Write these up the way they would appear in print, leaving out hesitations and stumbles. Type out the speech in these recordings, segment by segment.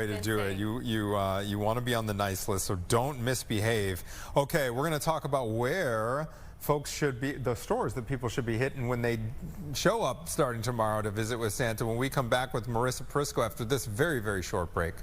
way to do it. You want to be on the nice list, so don't misbehave. Okay, we're going to talk about where folks should be, the stores that people should be hitting when they show up starting tomorrow to visit with Santa, when we come back with Marissa Prisco after this very, very short break.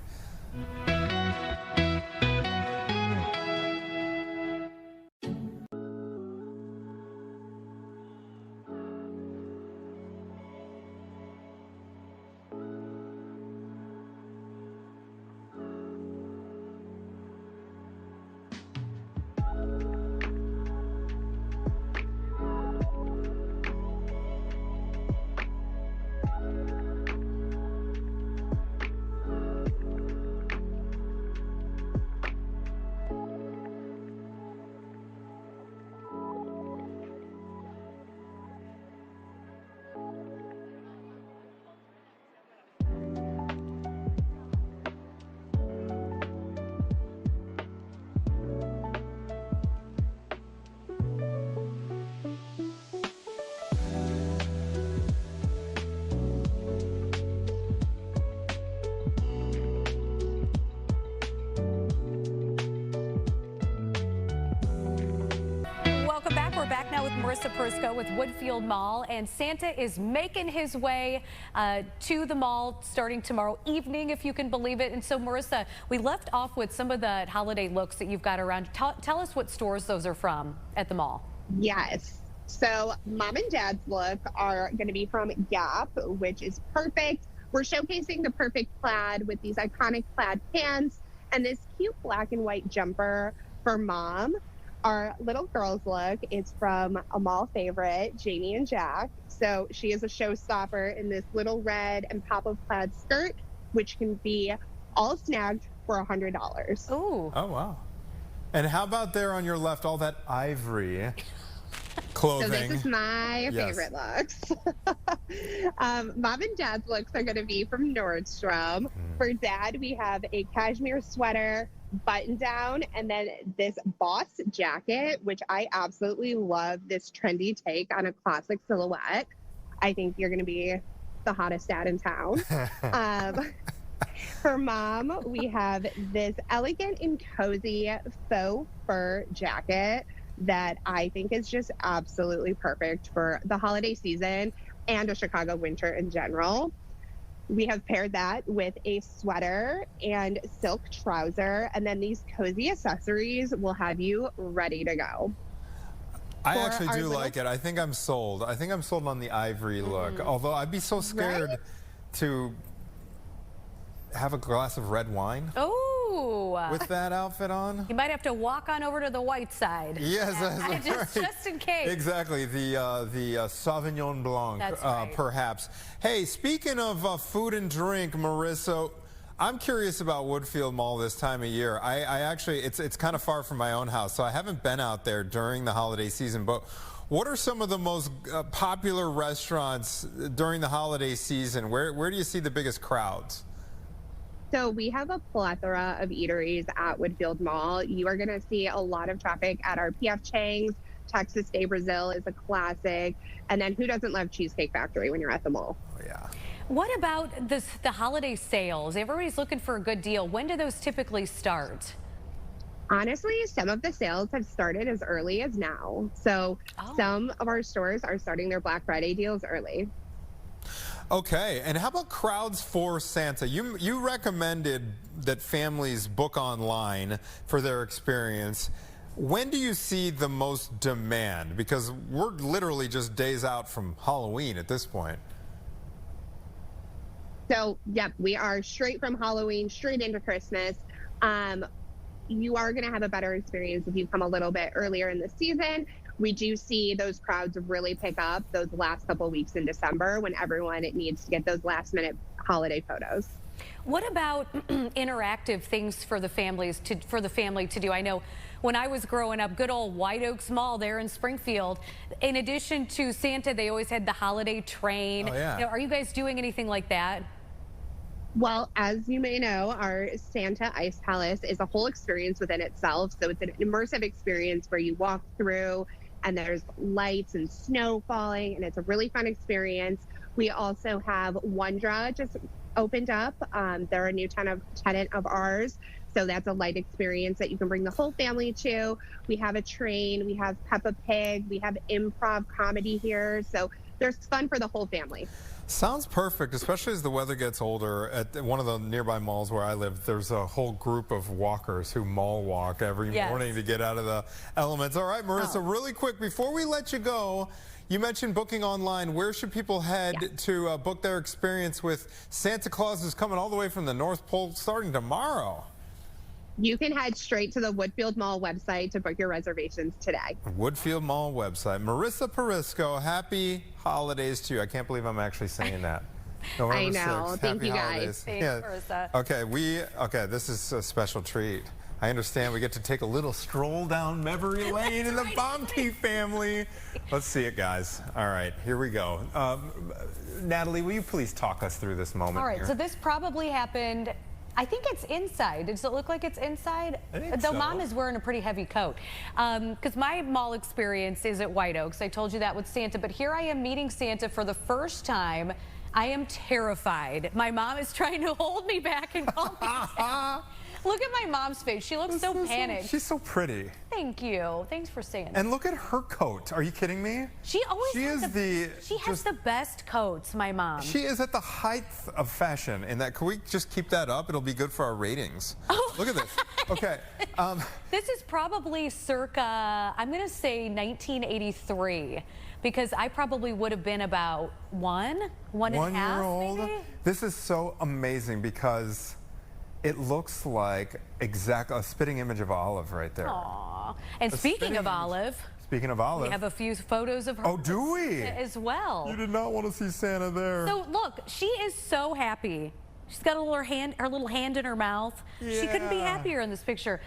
We're back now with Marissa Prisco with Woodfield Mall, and Santa is making his way to the mall starting tomorrow evening, if you can believe it. And so, Marissa, we left off with some of the holiday looks that you've got around. Tell us what stores those are from at the mall. Yes. So mom and dad's look are going to be from Gap, which is perfect. We're showcasing the perfect plaid with these iconic plaid pants and this cute black and white jumper for mom. Our little girl's look is from a mall favorite, Jamie and Jack. So she is a showstopper in this little red and pop-up plaid skirt, which can be all snagged for $100. Ooh. Oh, wow. And how about there on your left, all that ivory clothing? So this is my favorite looks. Mom and dad's looks are going to be from Nordstrom. For dad, we have a cashmere sweater, button down, and then this Boss jacket, which I absolutely love, this trendy take on a classic silhouette. I think you're going to be the hottest dad in town. For mom, we have this elegant and cozy faux fur jacket that I think is just absolutely perfect for the holiday season and a Chicago winter in general. We have paired that with a sweater and silk trouser, and then these cozy accessories will have you ready to go. I actually do like it. I think I'm sold. I think I'm sold on the ivory look, although I'd be so scared to have a glass of red wine. Oh. With that outfit on? You might have to walk on over to the white side. Yes, that's just in case. Exactly, the Sauvignon Blanc, that's right. Perhaps. Hey, speaking of food and drink, Marissa, I'm curious about Woodfield Mall this time of year. I actually, it's kind of far from my own house, so I haven't been out there during the holiday season, but what are some of the most popular restaurants during the holiday season? Where do you see the biggest crowds? So we have a plethora of eateries at Woodfield Mall. You are going to see a lot of traffic at our P.F. Chang's. Texas de Brazil is a classic. And then who doesn't love Cheesecake Factory when you're at the mall? Oh, yeah. What about the holiday sales? Everybody's looking for a good deal. When do those typically start? Honestly, some of the sales have started as early as now. So some of our stores are starting their Black Friday deals early. Okay, and how about crowds for Santa? You recommended that families book online for their experience. When do you see the most demand? Because we're literally just days out from Halloween at this point. So, yep, we are straight from Halloween, straight into Christmas. You are going to have a better experience if you come a little bit earlier in the season. We do see those crowds really pick up those last couple weeks in December when everyone needs to get those last minute holiday photos. What about interactive things for the family to do? I know when I was growing up, good old White Oaks Mall there in Springfield, in addition to Santa, they always had the holiday train. Oh, yeah. Are you guys doing anything like that? Well, as you may know, our Santa Ice Palace is a whole experience within itself. So it's an immersive experience where you walk through and there's lights and snow falling, and it's a really fun experience. We also have Wondra just opened up. They're a new tenant of ours. So that's a light experience that you can bring the whole family to. We have a train, we have Peppa Pig, we have improv comedy here. So there's fun for the whole family. Sounds perfect, especially as the weather gets older. At one of the nearby malls where I live, there's a whole group of walkers who mall walk every morning to get out of the elements. All right, Marissa, really quick, before we let you go, you mentioned booking online. Where should people head to book their experience with Santa Claus is coming all the way from the North Pole starting tomorrow? You can head straight to the Woodfield Mall website to book your reservations today. Woodfield Mall website. Marissa Perisco, happy holidays to you. I can't believe I'm actually saying that. I know. 6th. Thank Happy you holidays. guys. Thanks, Marissa. Okay, this is a special treat. I understand we get to take a little stroll down memory lane in the Baumke family. Let's see it, guys. All right, here we go. Natalie, will you please talk us through this moment? All right, here? so this probably happened. I think it's inside. Does it look like it's inside? I think Though so. Mom is wearing a pretty heavy coat. Because my mall experience is at White Oaks. I told you that with Santa, but here I am meeting Santa for the first time. I am terrified. My mom is trying to hold me back and call me Santa. Look at my mom's face. She looks so panicked. She's so pretty. Thank you. Thanks for saying that. And look at her coat. Are you kidding me? She always She has is she has the best coats, my mom. She is at the height of fashion. In that, can we just keep that up? It'll be good for our ratings. Oh. Look at this. Okay. This is probably circa, I'm going to say 1983, because I probably would have been about one and a half, 1 year old. maybe? This is so amazing because it looks like exactly a spitting image of Olive right there. Aw. And A speaking spitting of image. Olive, Speaking of Olive. we have a few photos of her. Oh, do we? As well. You did not want to see Santa there. So look, she is so happy. She's got her little hand in her mouth. She couldn't be Yeah. happier in this picture.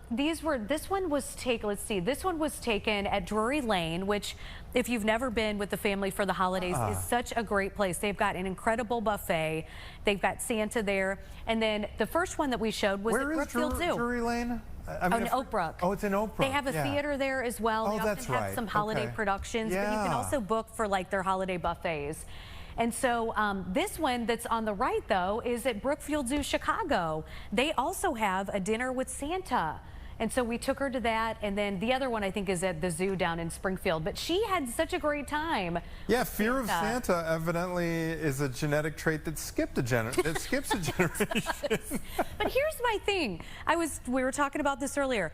This one was taken, let's see, this one was taken at Drury Lane, which if you've never been with the family for the holidays is such a great place. They've got an incredible buffet. They've got Santa there. And then the first one that we showed was Where at is Brookfield Zoo. Drury Lane? In Oak Brook. Oh, it's in Oak Brook. They have a theater there as well. Oh, They often that's have right. some holiday Okay. productions, but you can Yeah. also book for like their holiday buffets. And so this one that's on the right, though, is at Brookfield Zoo, Chicago. They also have a dinner with Santa. And so we took her to that. And then the other one, I think, is at the zoo down in Springfield. But she had such a great time. Yeah, fear of Santa evidently is a genetic trait that skips a generation. But here's my thing. We were talking about this earlier.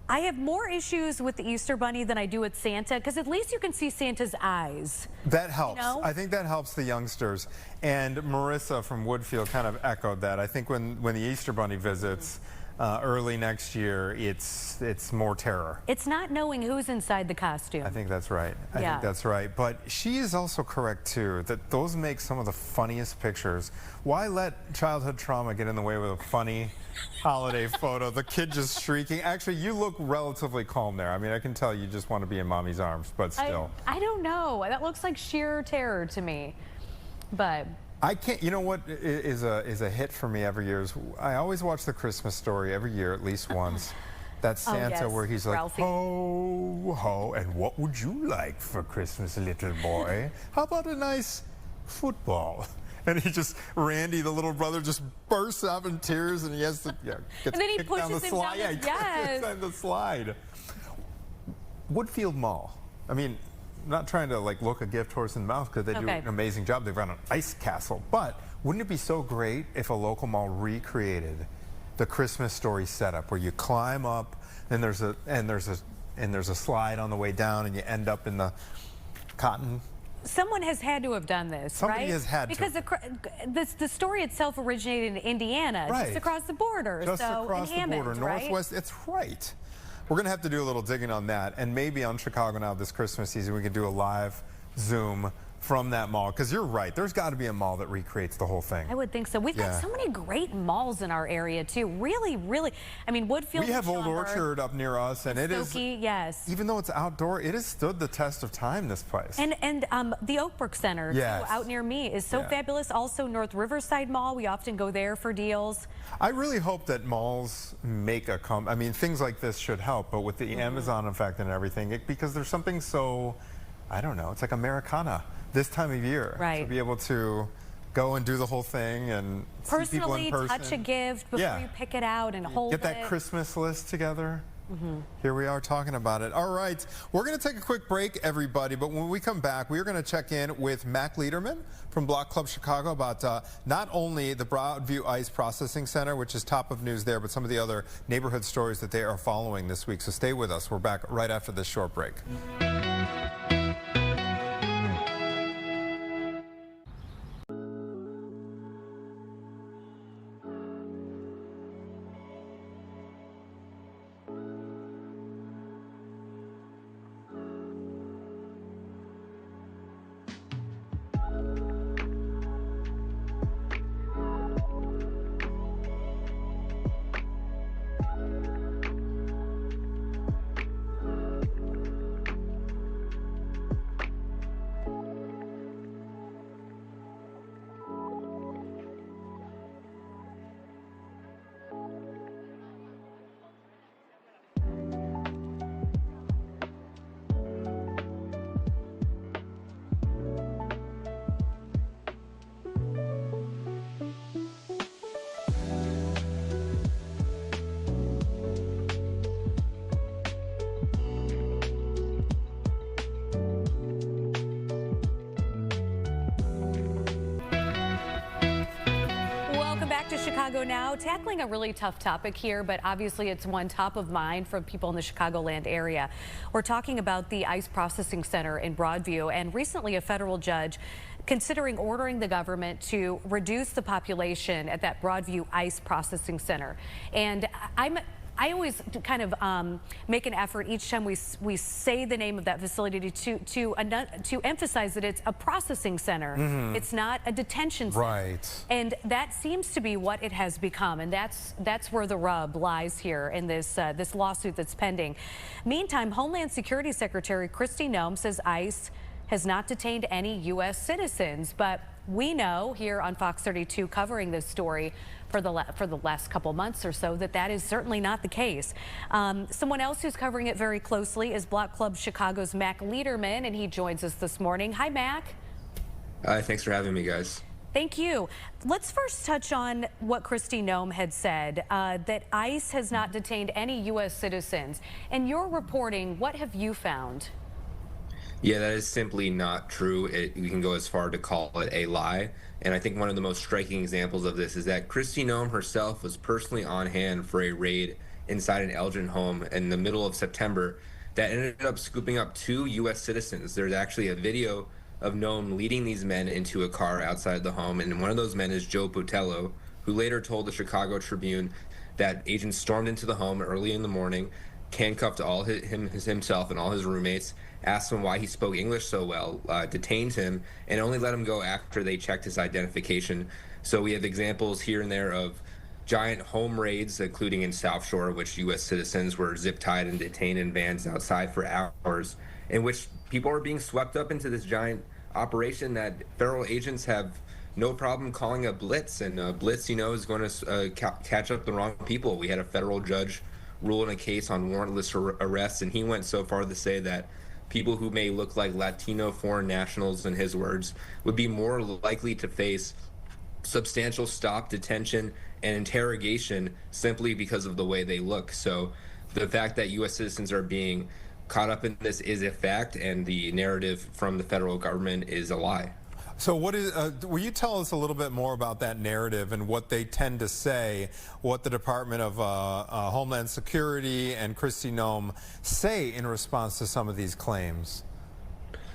I have more issues with the Easter Bunny than I do with Santa, because at least you can see Santa's eyes. That helps. You know? I think that helps the youngsters. And Marissa from Woodfield kind of echoed that. I think when the Easter Bunny visits early next year, it's more terror. It's not knowing who's inside the costume. I think that's right. I Yeah. think that's right. But she is also correct, too, that those make some of the funniest pictures. Why let childhood trauma get in the way with a funny holiday photo? The kid just shrieking. Actually, you look relatively calm there. I mean, I can tell you just want to be in mommy's arms, but still. I don't know. That looks like sheer terror to me. But I can't. You know what is a hit for me every year is I always watch The Christmas Story every year at least once. That's Santa yes, where he's like, Ralphie. ho, ho, and what would you like for Christmas, little boy? How about a nice football? And he just, Randy, the little brother, just bursts out in tears, and he has to, gets And then he kicked down the pushes him down slide. the- Yeah, he yes. down the slide. Woodfield Mall. I mean, not trying to like look a gift horse in the mouth because they do an amazing job. They've run an ice castle. But wouldn't it be so great if a local mall recreated the Christmas Story setup where you climb up, and there's a slide on the way down, and you end up in the cotton. someone has had to have done this, Somebody right? has had to. Because the story itself originated in Indiana, just across the border. Just so across in the Hammond, border, right? Northwest. It's right. We're going to have to do a little digging on that, and maybe on Chicago Now this Christmas season we can do a live Zoom from that mall, because you're right. There's got to be a mall that recreates the whole thing. I would think so. We've got so many great malls in our area too. Really, really. I mean, Woodfield. We have Old Orchard up near us, and it is. Yes. Even though it's outdoor, it has stood the test of time. This place. And the Oak Brook Center, too, out near me, is so fabulous. Also, North Riverside Mall. We often go there for deals. I really hope that malls make a I mean, things like this should help, but with the Amazon effect and everything, because there's something so, I don't know, it's like Americana this time of year. Right. To be able to go and do the whole thing and see people in Personally, person. touch a gift before you pick it out and hold it. Get that Christmas list together. Here we are talking about it. All right, we're going to take a quick break, everybody, but when we come back, we're going to check in with Mac Liederman from Block Club Chicago about not only the Broadview ICE Processing Center, which is top of news there, but some of the other neighborhood stories that they are following this week. So stay with us. We're back right after this short break. Back to Chicago Now, tackling a really tough topic here, but obviously it's one top of mind for people in the Chicagoland area. We're talking about the ICE Processing Center in Broadview, and recently a federal judge considering ordering the government to reduce the population at that Broadview ICE Processing Center. And I always kind of make an effort each time we say the name of that facility to emphasize that it's a processing center. It's not a detention center. Right. And that seems to be what it has become, and that's where the rub lies here in this this lawsuit that's pending. Meantime, Homeland Security Secretary Kristi Noem says ICE has not detained any U.S. citizens, but we know here on Fox 32 covering this story for the last couple months or so that is certainly not the case. Someone else who's covering it very closely is Block Club Chicago's Mac Liederman, and he joins us this morning. Hi, Mac. Hi, thanks for having me, guys. Thank you. Let's first touch on what Kristi Noem had said, that ICE has not detained any U.S. citizens. In your reporting, what have you found? Yeah, that is simply not true. We can go as far to call it a lie. And I think one of the most striking examples of this is that Kristi Noem herself was personally on hand for a raid inside an Elgin home in the middle of September that ended up scooping up 2 U.S. citizens. There's actually a video of Noem leading these men into a car outside the home, and one of those men is Joe Botello, who later told the Chicago Tribune that agents stormed into the home early in the morning, handcuffed himself and all his roommates, asked him why he spoke English so well, detained him, and only let him go after they checked his identification. So we have examples here and there of giant home raids, including in South Shore, which U.S. citizens were zip-tied and detained in vans outside for hours, in which people are being swept up into this giant operation that federal agents have no problem calling a blitz, and a blitz, is going to catch up the wrong people. We had a federal judge rule in a case on warrantless arrests, and he went so far to say that people who may look like Latino foreign nationals, in his words, would be more likely to face substantial stop, detention, and interrogation simply because of the way they look. So the fact that U.S. citizens are being caught up in this is a fact, and the narrative from the federal government is a lie. So will you tell us a little bit more about that narrative and what they tend to say, what the Department of Homeland Security and Kristi Noem say in response to some of these claims?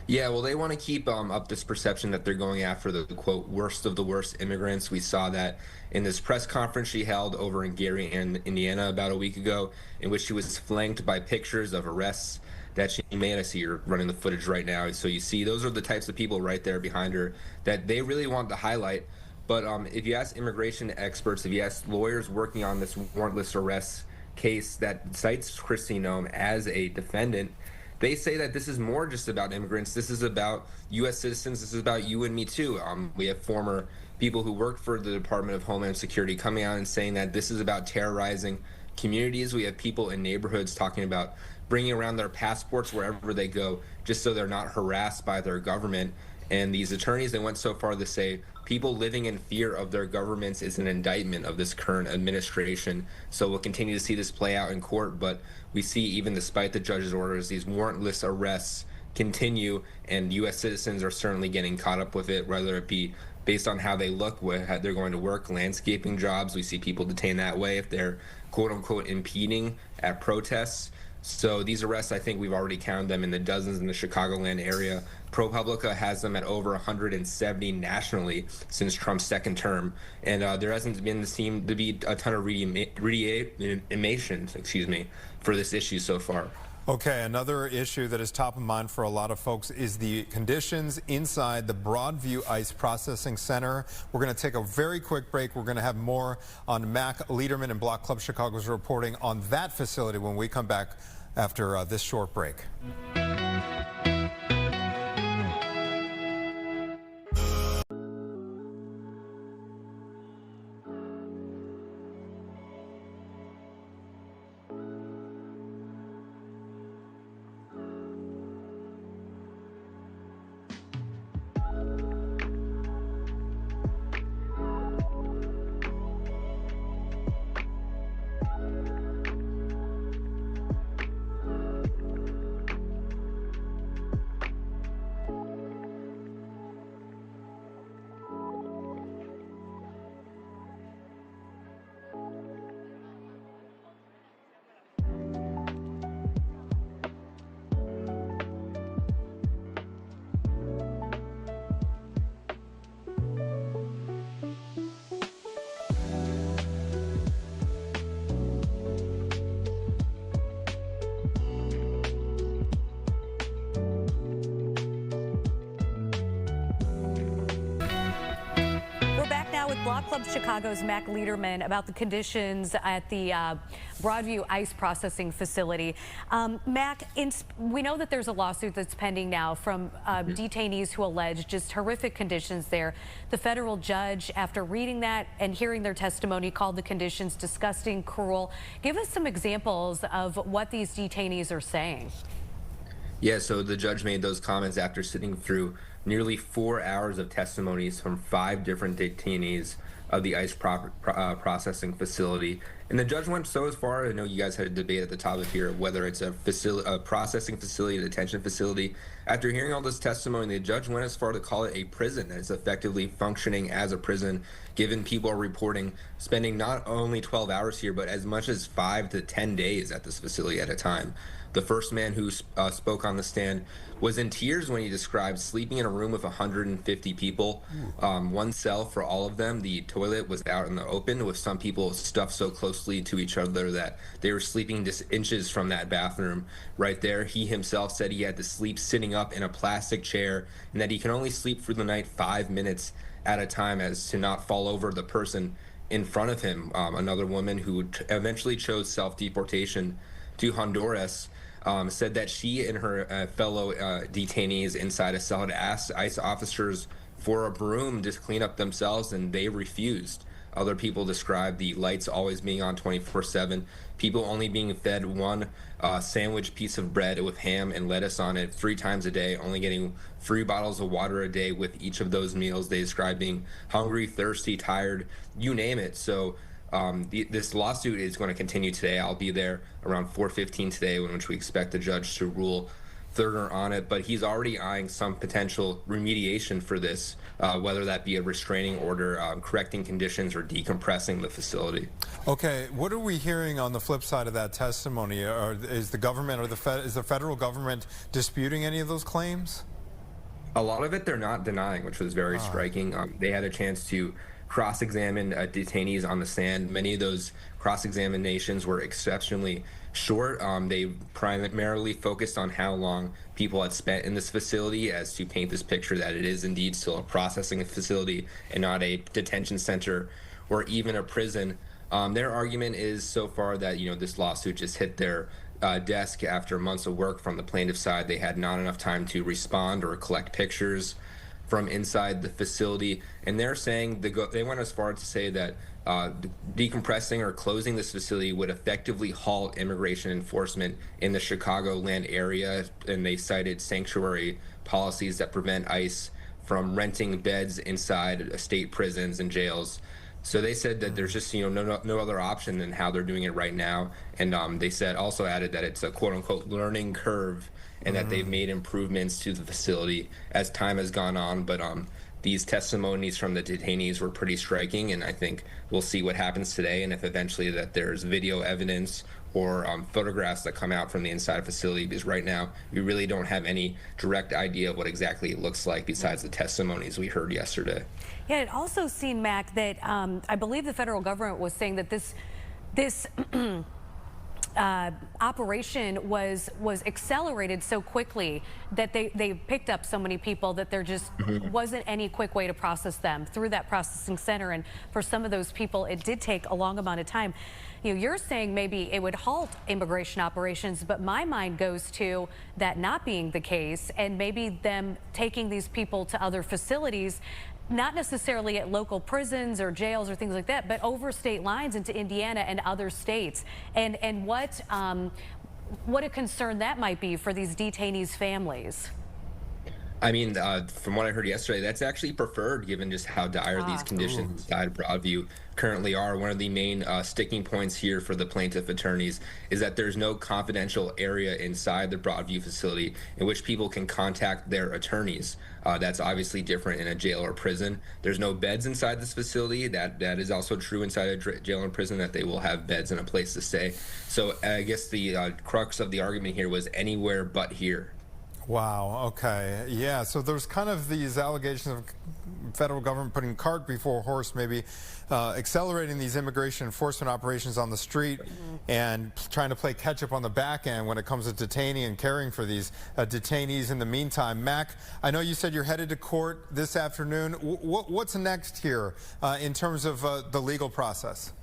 Yeah, well, they want to keep up this perception that they're going after the, quote, worst of the worst immigrants. We saw that in this press conference she held over in Gary, Indiana, about a week ago, in which she was flanked by pictures of arrests that she made. I see you're running the footage right now. So you see those are the types of people right there behind her that they really want to highlight. But if you ask immigration experts, if you ask lawyers working on this warrantless arrest case that cites Kristi Noem as a defendant, they say that this is more just about immigrants. This is about U.S. citizens. This is about you and me too. We have former people who worked for the Department of Homeland Security coming out and saying that this is about terrorizing communities. We have people in neighborhoods talking about bringing around their passports wherever they go just so they're not harassed by their government. And these attorneys, they went so far to say people living in fear of their governments is an indictment of this current administration. So we'll continue to see this play out in court, but we see, even despite the judge's orders, these warrantless arrests continue, and U.S. citizens are certainly getting caught up with it, whether it be based on how they look, where they're going to work, landscaping jobs. We see people detained that way if they're quote unquote impeding at protests. So these arrests, I think we've already counted them in the dozens in the Chicagoland area. ProPublica has them at over 170 nationally since Trump's second term, and there hasn't seemed to be a ton of reanimation, for this issue so far. Okay, another issue that is top of mind for a lot of folks is the conditions inside the Broadview ICE Processing Center. We're going to take a very quick break. We're going to have more on Mac Liederman and Block Club Chicago's reporting on that facility when we come back after this short break. With Block Club Chicago's Mac Liederman about the conditions at the Broadview ICE processing facility. Mac, we know that there's a lawsuit that's pending now from detainees who allege just horrific conditions there. The federal judge, after reading that and hearing their testimony, called the conditions disgusting, cruel. Give us some examples of what these detainees are saying. Yeah, so the judge made those comments after sitting through nearly 4 hours of testimonies from 5 different detainees of the ICE processing facility. And the judge went so as far, I know you guys had a debate at the top of here, whether it's a processing facility, a detention facility. After hearing all this testimony, the judge went as far to call it a prison that is effectively functioning as a prison, given people are reporting spending not only 12 hours here, but as much as 5 to 10 days at this facility at a time. The first man who spoke on the stand was in tears when he described sleeping in a room with 150 people, one cell for all of them. The toilet was out in the open, with some people stuffed so closely to each other that they were sleeping just inches from that bathroom right there. He himself said he had to sleep sitting up in a plastic chair, and that he can only sleep through the night 5 minutes at a time as to not fall over the person in front of him. Another woman who eventually chose self-deportation to Honduras said that she and her fellow detainees inside a cell had asked ICE officers for a broom to clean up themselves, and they refused. Other people described the lights always being on 24/7, people only being fed one sandwich piece of bread with ham and lettuce on it 3 times a day, only getting 3 bottles of water a day with each of those meals. They described being hungry, thirsty, tired, you name it. So this lawsuit is going to continue today. I'll be there around 4:15 today, in which we expect the judge to rule further on it. But he's already eyeing some potential remediation for this, whether that be a restraining order, correcting conditions, or decompressing the facility. Okay, what are we hearing on the flip side of that testimony? Is the government or is the federal government disputing any of those claims? A lot of it they're not denying, which was very striking. They had a chance to cross-examine detainees on the stand. Many of those cross-examinations were exceptionally short. They primarily focused on how long people had spent in this facility, as to paint this picture that it is indeed still a processing facility and not a detention center or even a prison. Their argument is so far that, this lawsuit just hit their desk after months of work from the plaintiff's side. They had not enough time to respond or collect pictures from inside the facility, and they're saying they went as far as to say that decompressing or closing this facility would effectively halt immigration enforcement in the Chicagoland area, and they cited sanctuary policies that prevent ICE from renting beds inside state prisons and jails. So they said that there's just no other option than how they're doing it right now, and they said also added that it's a quote unquote learning curve, and that they've made improvements to the facility as time has gone on. But these testimonies from the detainees were pretty striking, and I think we'll see what happens today, and if eventually that there's video evidence or photographs that come out from the inside facility, because right now we really don't have any direct idea of what exactly it looks like besides the testimonies we heard yesterday. Yeah, it also seemed, Mac, that I believe the federal government was saying that this operation was accelerated so quickly that they picked up so many people that there just wasn't any quick way to process them through that processing center. And for some of those people, it did take a long amount of time. You know, you're saying maybe it would halt immigration operations, but my mind goes to that not being the case, and maybe them taking these people to other facilities, not necessarily at local prisons or jails or things like that, but over state lines into Indiana and other states. And what a concern that might be for these detainees' families. I mean, from what I heard yesterday, that's actually preferred, given just how dire these conditions inside Broadview currently are. One of the main sticking points here for the plaintiff attorneys is that there's no confidential area inside the Broadview facility in which people can contact their attorneys. That's obviously different in a jail or prison. There's no beds inside this facility. That is also true inside a jail and prison, that they will have beds and a place to stay. So I guess the crux of the argument here was anywhere but here. Wow, okay. Yeah, so there's kind of these allegations of federal government putting cart before horse, maybe accelerating these immigration enforcement operations on the street and trying to play catch up on the back end when it comes to detaining and caring for these detainees in the meantime. Mac, I know you said you're headed to court this afternoon. What's next here in terms of the legal process?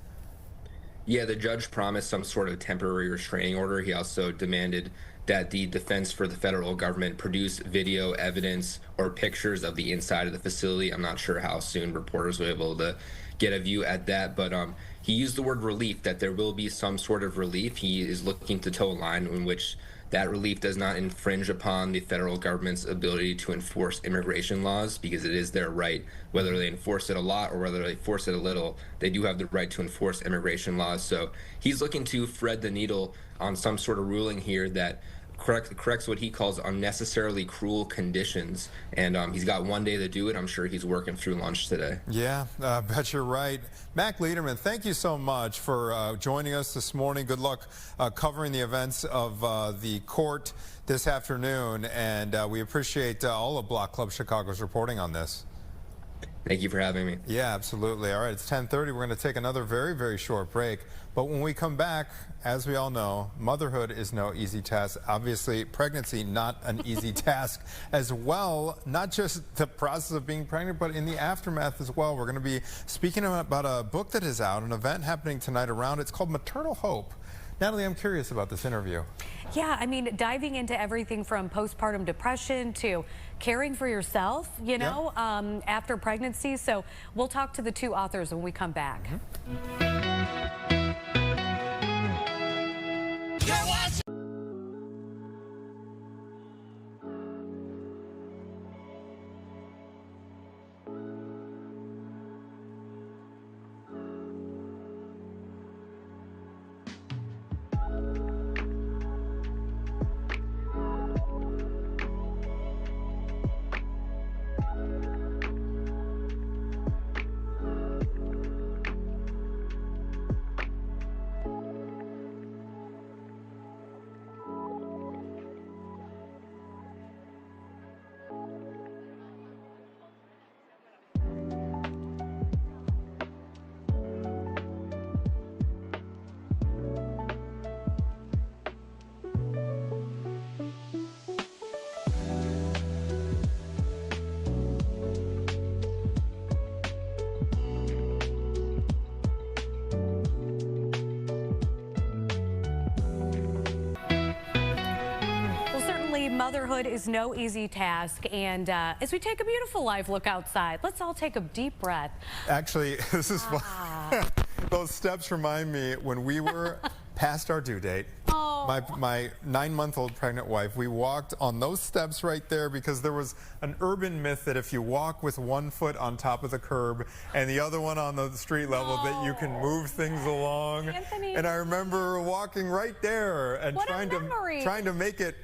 Yeah, the judge promised some sort of temporary restraining order. He also demanded that the defense for the federal government produce video evidence or pictures of the inside of the facility. I'm not sure how soon reporters will be able to get a view at that, but he used the word relief, that there will be some sort of relief. He is looking to toe a line in which that relief does not infringe upon the federal government's ability to enforce immigration laws, because it is their right. Whether they enforce it a lot or whether they force it a little, they do have the right to enforce immigration laws. So he's looking to thread the needle on some sort of ruling here that corrects what he calls unnecessarily cruel conditions, and he's got one day to do it. I'm sure he's working through lunch today. Yeah, I bet you're right. Mac Lederman, thank you so much for joining us this morning. Good luck covering the events of the court this afternoon, and we appreciate all of Block Club Chicago's reporting on this. Thank you for having me. Yeah, absolutely. All right, it's 10:30. We're going to take another very, very short break. But when we come back, as we all know, motherhood is no easy task. Obviously, pregnancy, not an easy task as well. Not just the process of being pregnant, but in the aftermath as well. We're going to be speaking about a book that is out, an event happening tonight around. It's called Maternal Hope. Natalie, I'm curious about this interview. Yeah, I mean, diving into everything from postpartum depression to caring for yourself, you know, after pregnancy. So we'll talk to the two authors when we come back. Motherhood is no easy task, and as we take a beautiful live look outside, let's all take a deep breath. Actually, this is fun. Those steps remind me when we were past our due date. my 9-month-old pregnant wife, we walked on those steps right there because there was an urban myth that if you walk with one foot on top of the curb and the other one on the street level that you can move things along. Anthony. And I remember walking right there and trying to make it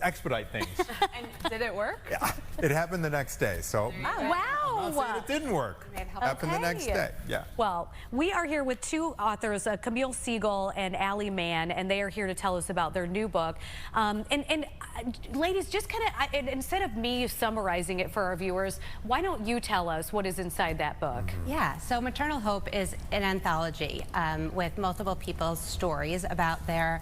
expedite things. And did it work? Yeah, it happened the next day. So Wow. I'm not saying it didn't work. It happened the next day. Yeah. Well, we are here with two authors, Camille Siegel and Allie Mann, and they are here to tell us about their new book. Ladies, just kind of, instead of me summarizing it for our viewers, why don't you tell us what is inside that book? Yeah, so Maternal Hope is an anthology with multiple people's stories about their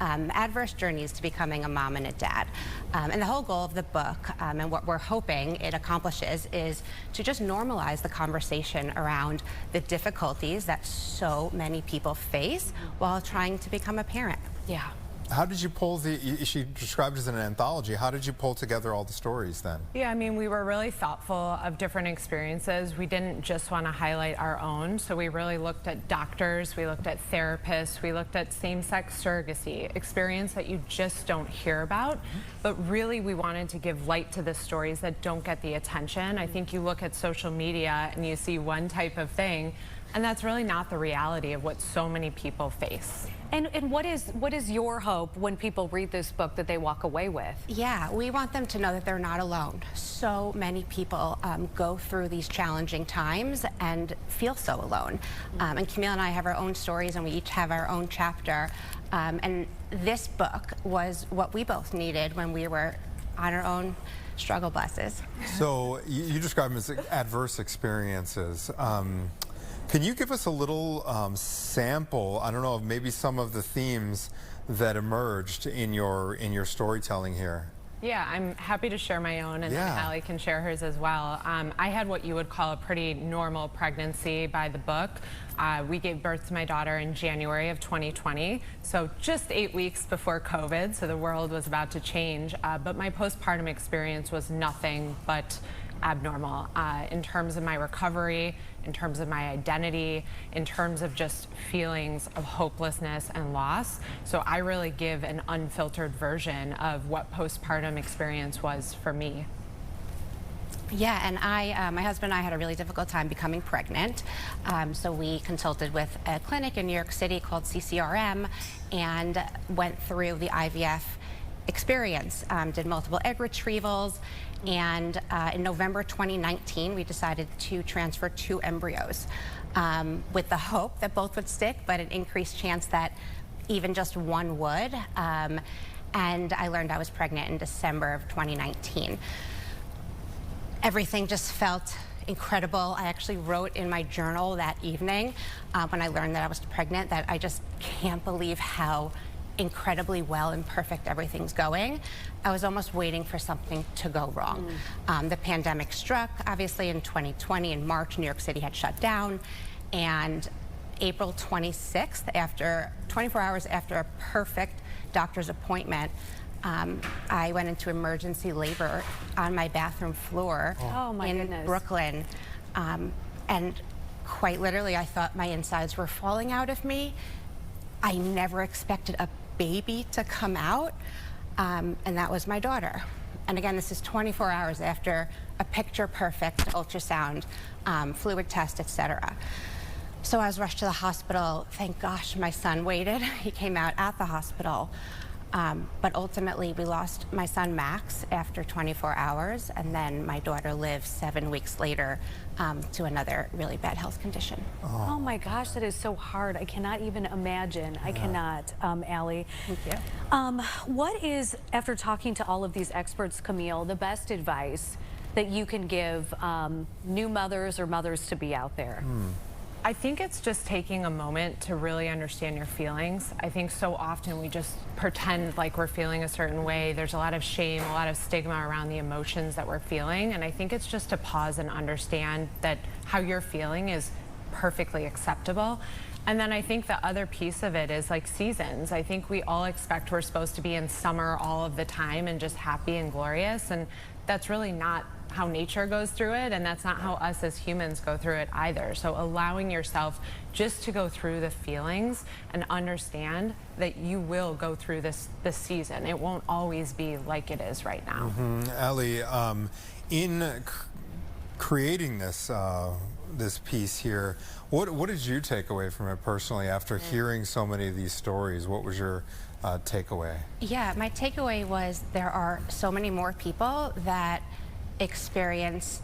adverse journeys to becoming a mom and a dad. And the whole goal of the book, and what we're hoping it accomplishes, is to just normalize the conversation around the difficulties that so many people face while trying to become a parent. Yeah. How did you pull she described it as an anthology. How did you pull together all the stories then? Yeah, I mean, we were really thoughtful of different experiences. We didn't just want to highlight our own, so we really looked at doctors, we looked at therapists, we looked at same-sex surrogacy, experience that you just don't hear about. But really, we wanted to give light to the stories that don't get the attention. I think you look at social media and you see one type of thing, and that's really not the reality of what so many people face. And what is your hope when people read this book that they walk away with? Yeah, we want them to know that they're not alone. So many people go through these challenging times and feel so alone. And Camille and I have our own stories, and we each have our own chapter. And this book was what we both needed when we were on our own struggle buses. So you describe them as adverse experiences. Can you give us a little sample, I don't know, of maybe some of the themes that emerged in your storytelling here? Yeah, I'm happy to share my own, and then Allie can share hers as well. I had what you would call a pretty normal pregnancy by the book. We gave birth to my daughter in January of 2020, so just 8 weeks before COVID, so the world was about to change. But my postpartum experience was nothing but abnormal in terms of my recovery, in terms of my identity, in terms of just feelings of hopelessness and loss. So I really give an unfiltered version of what postpartum experience was for me. Yeah, and my husband and I had a really difficult time becoming pregnant. So we consulted with a clinic in New York City called CCRM and went through the IVF experience, did multiple egg retrievals, and in November 2019 we decided to transfer 2 embryos with the hope that both would stick, but an increased chance that even just one would. And I learned I was pregnant in December of 2019. Everything just felt incredible. I actually wrote in my journal that evening when I learned that I was pregnant that I just can't believe how incredibly well and perfect everything's going. I was almost waiting for something to go wrong. The pandemic struck, obviously, in 2020. In March, New York City had shut down, and April 26th, after 24 hours after a perfect doctor's appointment, I went into emergency labor on my bathroom floor in Brooklyn. And quite literally, I thought my insides were falling out of me. I never expected a baby to come out, and that was my daughter. And again, this is 24 hours after a picture-perfect ultrasound, fluid test, etc. So I was rushed to the hospital. Thank gosh my son waited. He came out at the hospital. But ultimately, we lost my son Max after 24 hours, and then my daughter lived 7 weeks later to another really bad health condition. Oh my gosh, that is so hard. I cannot even imagine. I cannot, Allie. Thank you. What is, after talking to all of these experts, Camille, the best advice that you can give new mothers or mothers to be out there? I think it's just taking a moment to really understand your feelings. I think so often we just pretend like we're feeling a certain way. There's a lot of shame, a lot of stigma around the emotions that we're feeling. And I think it's just to pause and understand that how you're feeling is perfectly acceptable. And then I think the other piece of it is like seasons. I think we all expect we're supposed to be in summer all of the time and just happy and glorious. And that's really not how nature goes through it, and that's not how us as humans go through it either. So allowing yourself just to go through the feelings and understand that you will go through this season. It won't always be like it is right now. Allie, in creating this this piece here, what did you take away from it personally after hearing so many of these stories? What was your takeaway? Yeah, my takeaway was there are so many more people that experience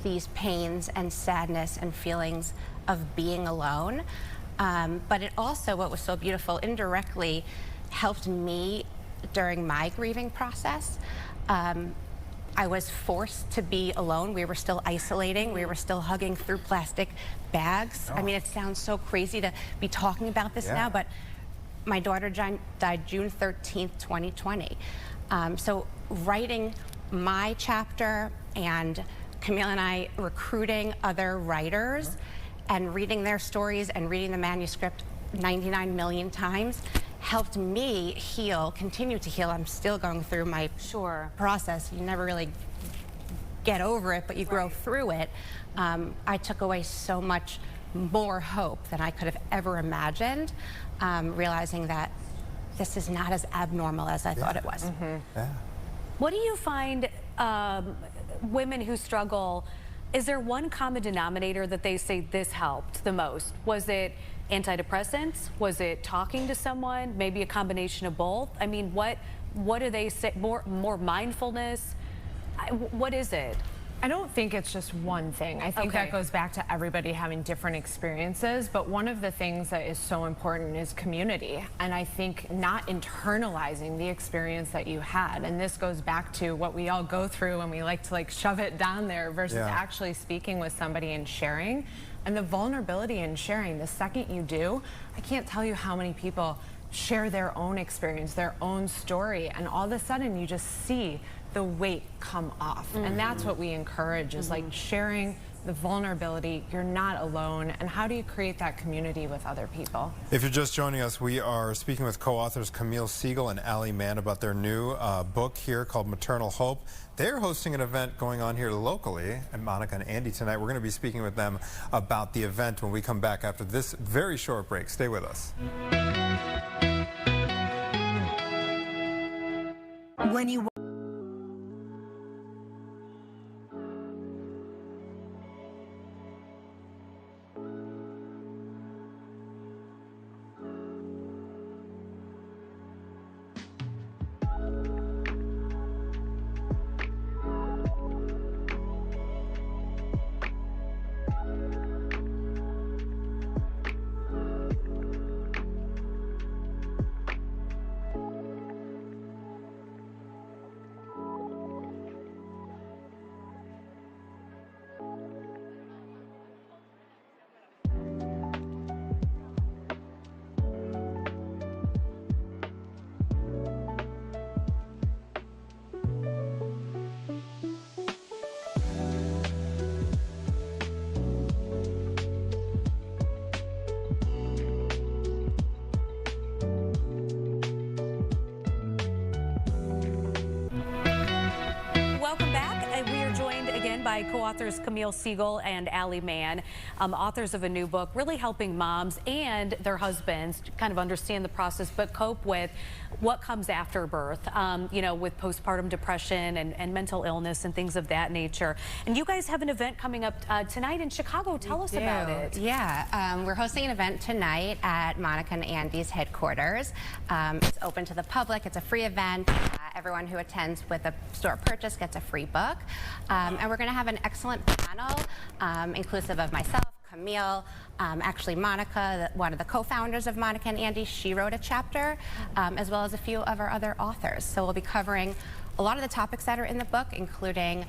these pains and sadness and feelings of being alone. But it also, what was so beautiful, indirectly helped me during my grieving process. I was forced to be alone. We were still isolating. We were still hugging through plastic bags. I mean, it sounds so crazy to be talking about this now, but my daughter died June 13th, 2020. So writing my chapter and Camille and I recruiting other writers and reading their stories and reading the manuscript 99 million times helped me heal, continue to heal. I'm still going through my process. You never really get over it, but you grow through it. I took away so much more hope than I could have ever imagined, realizing that this is not as abnormal as I thought it was. What do you find women who struggle, is there one common denominator that they say this helped the most? Was it antidepressants? Was it talking to someone? Maybe a combination of both? I mean, what do they say? More mindfulness? What is it? I don't think it's just one thing. I think that goes back to everybody having different experiences, but one of the things that is so important is community. And I think not internalizing the experience that you had. And this goes back to what we all go through when we like to shove it down there versus actually speaking with somebody and sharing. And the vulnerability in sharing, the second you do, I can't tell you how many people share their own experience, their own story, and all of a sudden you just see the weight come off. And that's what we encourage, is like sharing the vulnerability. You're not alone. And how do you create that community with other people? If you're just joining us, we are speaking with co-authors Camille Siegel and Allie Mann about their new book here called Maternal Hope. They're hosting an event going on here locally at Monica and Andy tonight. We're going to be speaking with them about the event when we come back after this very short break. Stay with us. When you by co-authors Camille Siegel and Allie Mann, authors of a new book, really helping moms and their husbands kind of understand the process, but cope with what comes after birth, you know, with postpartum depression and mental illness and things of that nature. And you guys have an event coming up tonight in Chicago. Tell us about it. Yeah, we're hosting an event tonight at Monica and Andy's headquarters. It's open to the public. It's a free event. Everyone who attends with a store purchase gets a free book. And we're going to have an excellent panel, inclusive of myself, Camille, actually Monica, one of the co-founders of Monica and Andy, she wrote a chapter, as well as a few of our other authors. So we'll be covering a lot of the topics that are in the book, including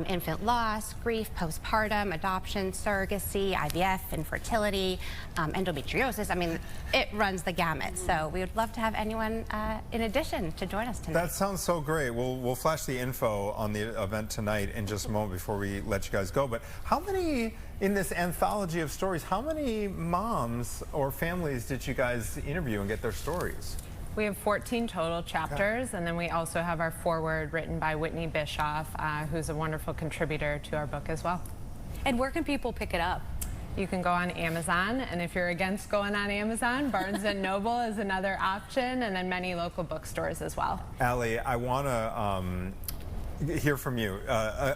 infant loss, grief, postpartum, adoption, surrogacy, IVF, infertility, endometriosis. I mean, it runs the gamut. So we would love to have anyone in addition to join us tonight. That sounds so great. We'll flash the info on the event tonight in just a moment before we let you guys go. But how many, in this anthology of stories, how many moms or families did you guys interview and get their stories? We have 14 total chapters, and then we also have our foreword written by Whitney Bischoff, who's a wonderful contributor to our book as well. And where can people pick it up? You can go on Amazon, and if you're against going on Amazon, Barnes & Noble is another option, and then many local bookstores as well. Allie, I want to hear from you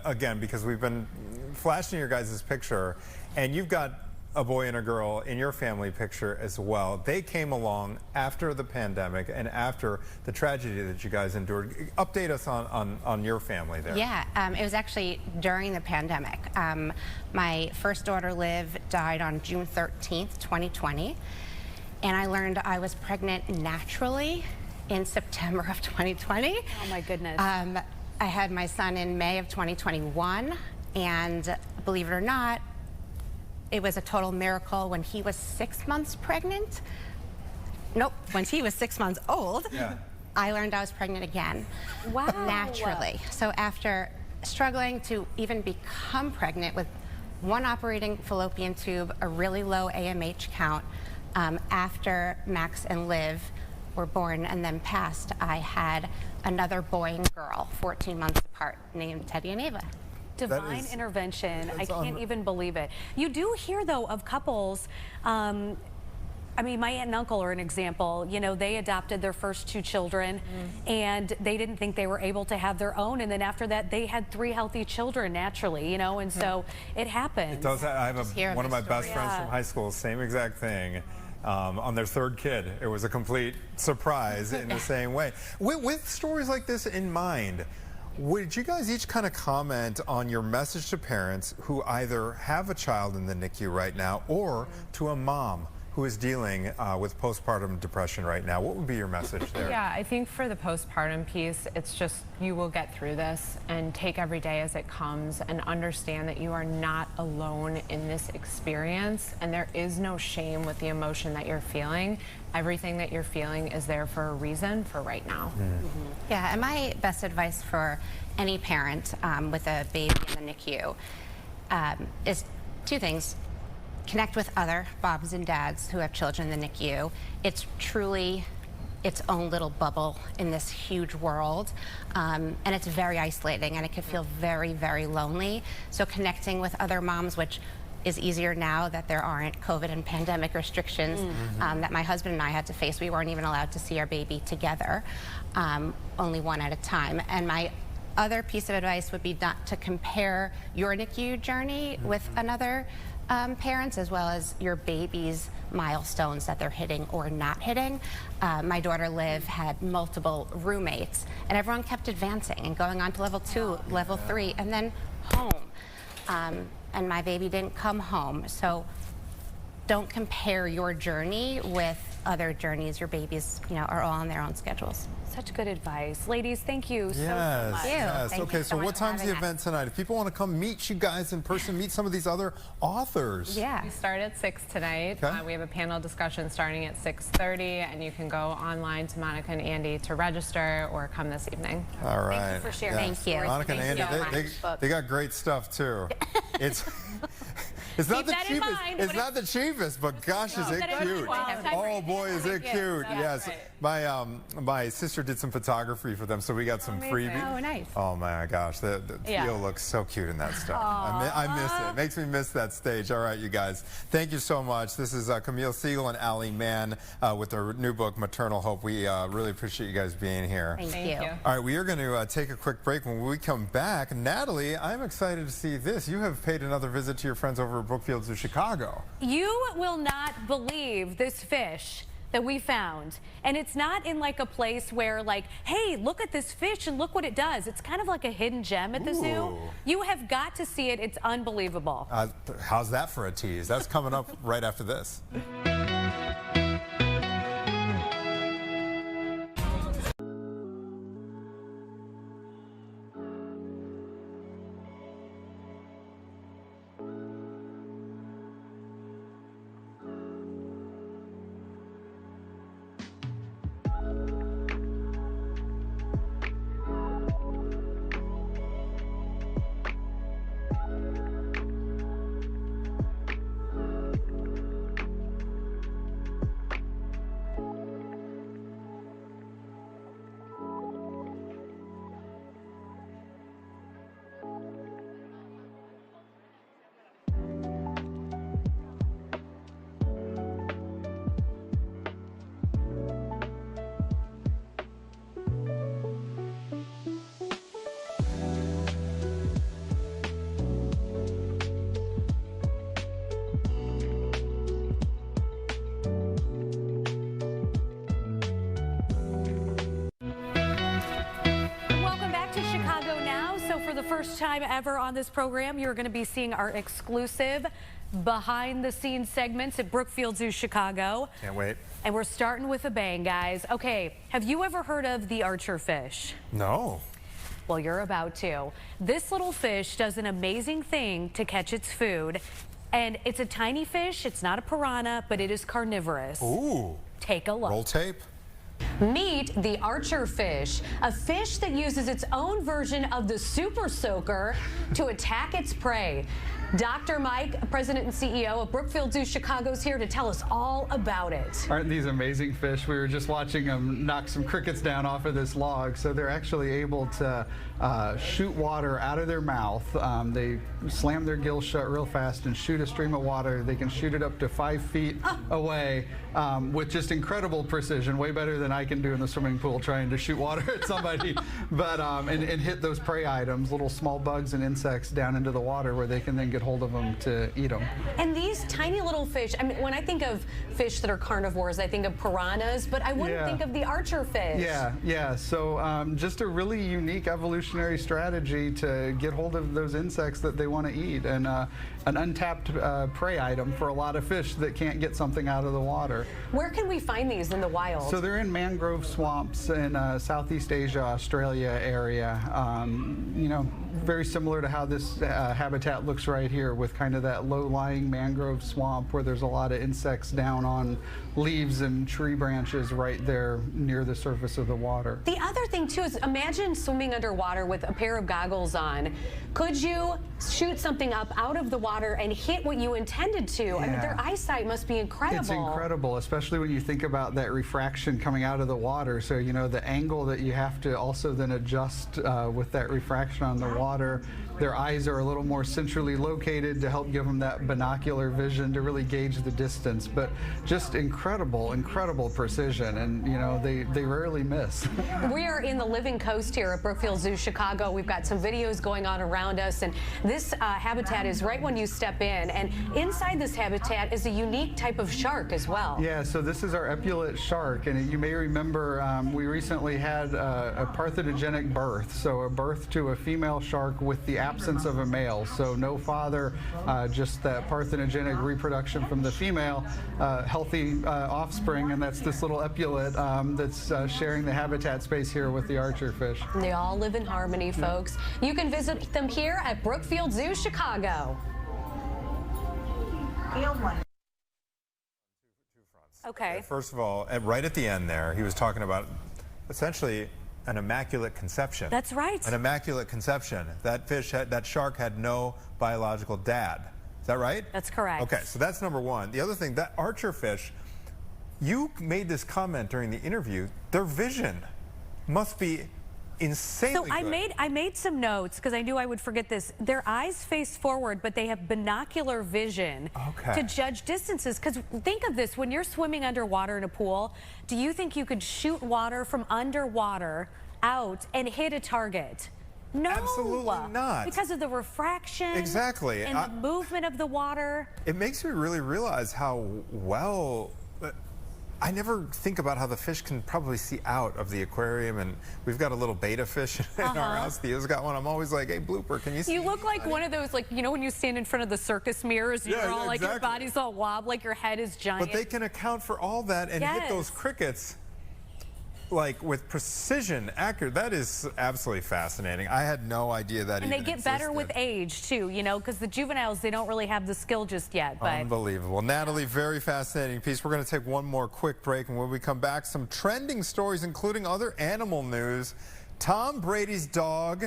again, because we've been flashing your guys' picture, and you've got a boy and a girl in your family picture as well. They came along after the pandemic and after the tragedy that you guys endured. Update us on your family there. Yeah, it was actually during the pandemic. My first daughter, Liv, died on June 13th, 2020. And I learned I was pregnant naturally in September of 2020. Oh my goodness. I had my son in May of 2021. And believe it or not, it was a total miracle when he was 6 months pregnant. Nope, when he was 6 months old, I learned I was pregnant again. Wow. Naturally. So after struggling to even become pregnant with one operating fallopian tube, a really low AMH count, after Max and Liv were born and then passed, I had another boy and girl, 14 months apart, named Teddy and Ava. Divine intervention. I can't even believe it. You do hear, though, of couples. I mean, my aunt and uncle are an example. You know, they adopted their first 2 children, and they didn't think they were able to have their own. And then after that, they had 3 healthy children naturally, you know, and so it happens. It does. I have one of my best friends from high school, same exact thing. On their 3rd kid. It was a complete surprise in the same way. With stories like this in mind, would you guys each kind of comment on your message to parents who either have a child in the NICU right now or to a mom who is dealing with postpartum depression right now? What would be your message there? Yeah, I think for the postpartum piece, it's just you will get through this and take every day as it comes and understand that you are not alone in this experience, and there is no shame with the emotion that you're feeling. Everything that you're feeling is there for a reason for right now. Yeah, and my best advice for any parent with a baby in the NICU is 2 things. Connect with other Bobs and Dads who have children in the NICU. It's truly its own little bubble in this huge world, and it's very isolating, and it can feel very, very lonely. So connecting with other moms, which is easier now that there aren't COVID and pandemic restrictions that my husband and I had to face. We weren't even allowed to see our baby together, only one at a time. And my other piece of advice would be not to compare your NICU journey with another parents, as well as your baby's milestones that they're hitting or not hitting. My daughter Liv had multiple roommates, and everyone kept advancing and going on to level 2, level 3, and then home. And my baby didn't come home. So don't compare your journey with other journeys. Your babies, you know, are all on their own schedules. Such good advice. Ladies, thank you so much. Yes. Thank Okay, you so much what for time's the having us. event tonight? If people want to come meet you guys in person, meet some of these other authors. Yeah. We start at 6 tonight. Okay. We have a panel discussion starting at 6:30, and you can go online to Monica and Andy to register or come this evening. All right. Thank you for sharing. Thank you. Monica and Thank Andy, you so much. they got great stuff too. It's not Keep the that in cheapest. mind. It's not the cheapest, but gosh, is it that in cute! mind. Oh boy, is it cute! Yes, right. my sister did some photography for them, so we got some freebies. Oh, nice. Oh my gosh, the Theo looks so cute in that stuff. I miss it. It makes me miss that stage. All right, you guys, thank you so much. This is Camille Siegel and Allie Mann with their new book, Maternal Hope. We really appreciate you guys being here. Thank you. All right, we are going to take a quick break. When we come back, Natalie, I'm excited to see this. You have paid another visit to your friends over at Brookfield of Chicago. You will not believe this fish that we found. And it's not in like a place where like, hey, look at this fish and look what it does. It's kind of like a hidden gem at the zoo. Ooh. You have got to see it. It's unbelievable. How's that for a tease? That's coming up right after this. first time ever on this program, you're going to be seeing our exclusive behind-the-scenes segments at Brookfield Zoo Chicago. Can't wait. And we're starting with a bang, guys. Okay, have you ever heard of the archer fish? No. Well, you're about to. This little fish does an amazing thing to catch its food. And it's a tiny fish. It's not a piranha, but it is carnivorous. Ooh. Take a look. Roll tape. Meet the archer fish, a fish that uses its own version of the super soaker to attack its prey. Dr. Mike, President and CEO of Brookfield Zoo Chicago, is here to tell us all about it. Aren't these amazing fish? We were just watching them knock some crickets down off of this log. So they're actually able to shoot water out of their mouth. They slam their gills shut real fast and shoot a stream of water. They can shoot it up to 5 feet away with just incredible precision, way better than I can do in the swimming pool trying to shoot water at somebody. But and hit those prey items, little small bugs and insects, down into the water where they can then get hold of them to eat them. And these tiny little fish, I mean, when I think of fish that are carnivores, I think of piranhas, but I wouldn't think of the archer fish. Yeah. So just a really unique evolutionary strategy to get hold of those insects that they want to eat, and an untapped prey item for a lot of fish that can't get something out of the water. Where can we find these in the wild? So they're in mangrove swamps in Southeast Asia, Australia area. You know, very similar to how this habitat looks right here, with kind of that low-lying mangrove swamp where there's a lot of insects down on leaves and tree branches right there near the surface of the water. The other thing too is, imagine swimming underwater with a pair of goggles on. Could you shoot something up out of the water and hit what you intended to? Yeah. I mean, their eyesight must be incredible. It's incredible, especially when you think about that refraction coming out of the water. So, you know, the angle that you have to also then adjust with that refraction on the water. Their eyes are a little more centrally located to help give them that binocular vision to really gauge the distance. But just incredible precision, and you know, they rarely miss. We are in the living coast here at Brookfield Zoo Chicago. We've got some videos going on around us, and this habitat is right when you step in. And inside this habitat is a unique type of shark as well. Yeah, so this is our epaulet shark, and you may remember we recently had a parthenogenic birth, so a birth to a female shark with the absence of a male. So no father, just that parthenogenic reproduction from the female, healthy offspring, and that's this little epaulet that's sharing the habitat space here with the archer fish. And they all live in harmony, folks. You can visit them here at Brookfield Zoo Chicago. Okay. First of all, right at the end there, he was talking about essentially an immaculate conception. That's right. An immaculate conception. That shark had no biological dad. Is that right? That's correct. Okay, so that's number one. The other thing, that archer fish, you made this comment during the interview, their vision must be insanely good. I made some notes because I knew I would forget this. Their eyes face forward, but they have binocular vision to judge distances. Because think of this, when you're swimming underwater in a pool, do you think you could shoot water from underwater out and hit a target? No. Absolutely not. Because of the refraction. Exactly. And the movement of the water. It makes me really realize how well... I never think about how the fish can probably see out of the aquarium, and we've got a little beta fish in our house. Theo's got one. I'm always like, hey, Blooper, can you see? You look like one of those, like, you know, when you stand in front of the circus mirrors, you're all like, your body's all wobbly, like your head is giant. But they can account for all that and hit those crickets like with precision, accurate. That is absolutely fascinating. I had no idea that even existed. And they get better with age too, you know, because the juveniles, they don't really have the skill just yet. But unbelievable. Natalie, very fascinating piece. We're going to take one more quick break, and when we come back, some trending stories, including other animal news. Tom Brady's dog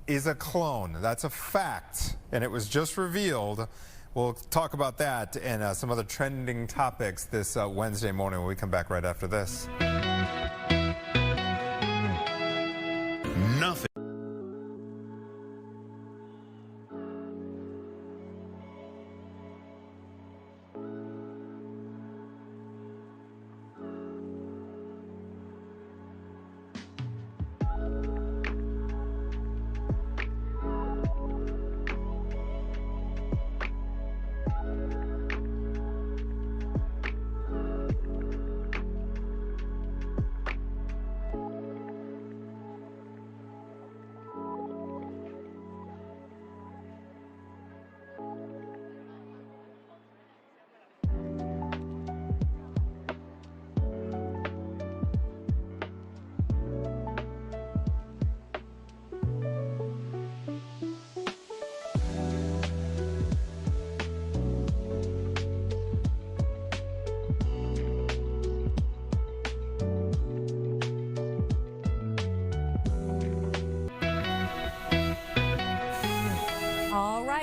is a clone. That's a fact, and it was just revealed. We'll talk about that and some other trending topics this Wednesday morning when we come back right after this. Nothing.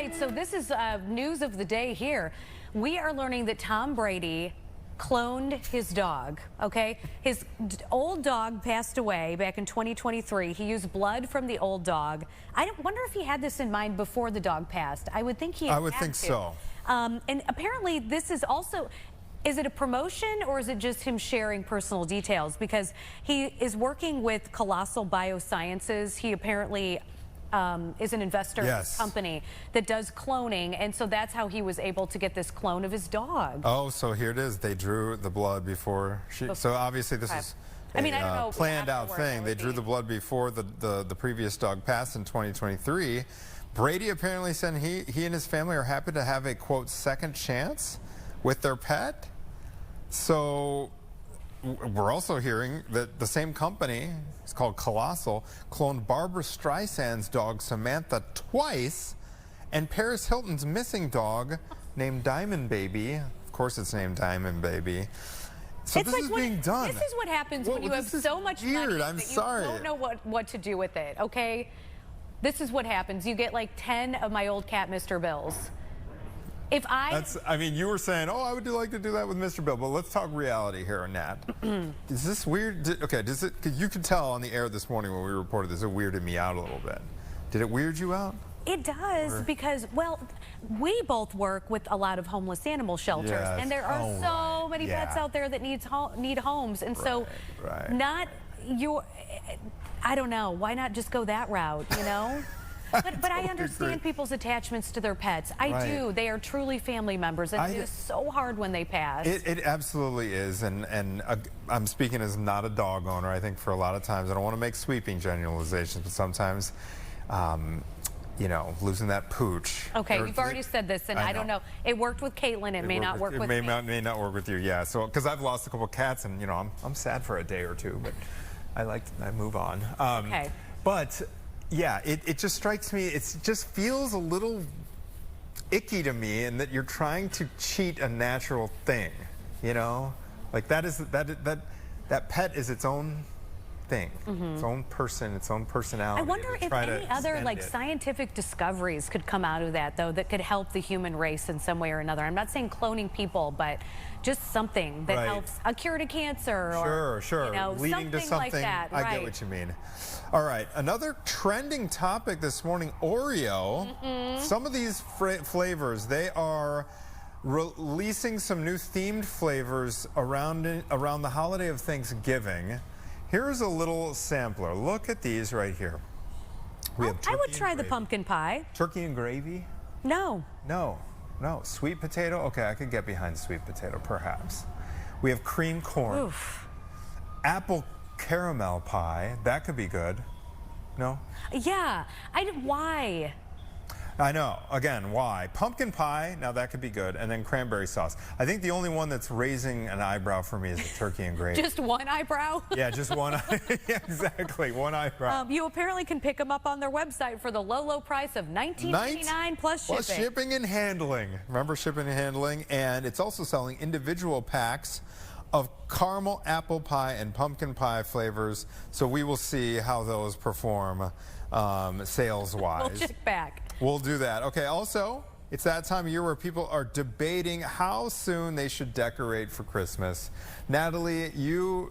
right, so this is news of the day here. We are learning that Tom Brady cloned his dog, okay? His old dog passed away back in 2023. He used blood from the old dog. I wonder if he had this in mind before the dog passed. I would think he had I would think to. so. And apparently this is also, is it a promotion or is it just him sharing personal details? Because he is working with Colossal Biosciences. He apparently is an investor in a company that does cloning, and so that's how he was able to get this clone of his dog. Oh, so here it is. They drew the blood before she. So obviously this is I mean, I don't know planned out thing. They drew the blood before the previous dog passed in 2023. Brady apparently said he and his family are happy to have a quote second chance with their pet. So we're also hearing that the same company, it's called Colossal, cloned Barbara Streisand's dog Samantha twice, and Paris Hilton's missing dog named Diamond Baby. Of course it's named Diamond Baby. So this is being done. This is what happens when you have so much money that you don't know what to do with it, okay? This is what happens. You get like 10 of my old cat Mr. Bills. If I mean, you were saying, oh, I would like to do that with Mr. Bill, but let's talk reality here, Nat. Is this weird? Cause you could tell on the air this morning when we reported this, it weirded me out a little bit. Did it weird you out? It does, because, well, we both work with a lot of homeless animal shelters, and there are so many pets out there that need homes, and so I don't know, why not just go that route, you know? But I understand people's attachments to their pets. I do. They are truly family members, and it is so hard when they pass. It absolutely is, and I'm speaking as not a dog owner. I think for a lot of times, I don't want to make sweeping generalizations, but sometimes, you know, losing that pooch. Okay, you've already said this, and I don't know. It worked with Caitlin. It may not work with me. It may not work with you, yeah. So, because I've lost a couple cats, and, you know, I'm sad for a day or two, but I move on. Okay. But... yeah, it just strikes me, it just feels a little icky to me in that you're trying to cheat a natural thing, you know? Like that pet is its own thing, its own person, its own personality. I wonder if any other scientific discoveries could come out of that, though, that could help the human race in some way or another. I'm not saying cloning people, but just something that helps a cure to cancer or you know, something leading to something like that. I get what you mean. All right, another trending topic this morning, Oreo. Some of these flavors, they are releasing some new themed flavors around the holiday of Thanksgiving. Here's a little sampler. Look at these right here. We have I would try the pumpkin pie. Turkey and gravy? No. No. Sweet potato? Okay, I could get behind sweet potato, perhaps. We have cream corn. Oof. Apple caramel pie. That could be good. No? Yeah. Why? I know. Again, why? Pumpkin pie, now that could be good. And then cranberry sauce. I think the only one that's raising an eyebrow for me is the turkey and gravy. Just one eyebrow? Yeah, just one. Yeah, exactly, one eyebrow. You apparently can pick them up on their website for the low price of $19.99 plus shipping. Plus shipping and handling. Remember shipping and handling? And it's also selling individual packs of caramel apple pie and pumpkin pie flavors. So we will see how those perform sales-wise. We'll check back. We'll do that. Okay, also, it's that time of year where people are debating how soon they should decorate for Christmas. Natalie,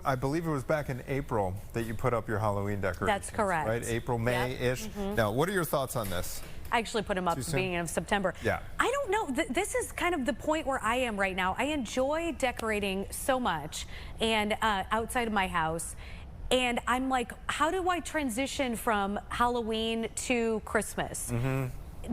I believe it was back in April that you put up your Halloween decorations. That's correct. Right? April, May-ish. Now, what are your thoughts on this? I actually put them up at the beginning of September. Yeah. I don't know. This is kind of the point where I am right now. I enjoy decorating so much and outside of my house. And I'm like, how do I transition from Halloween to Christmas?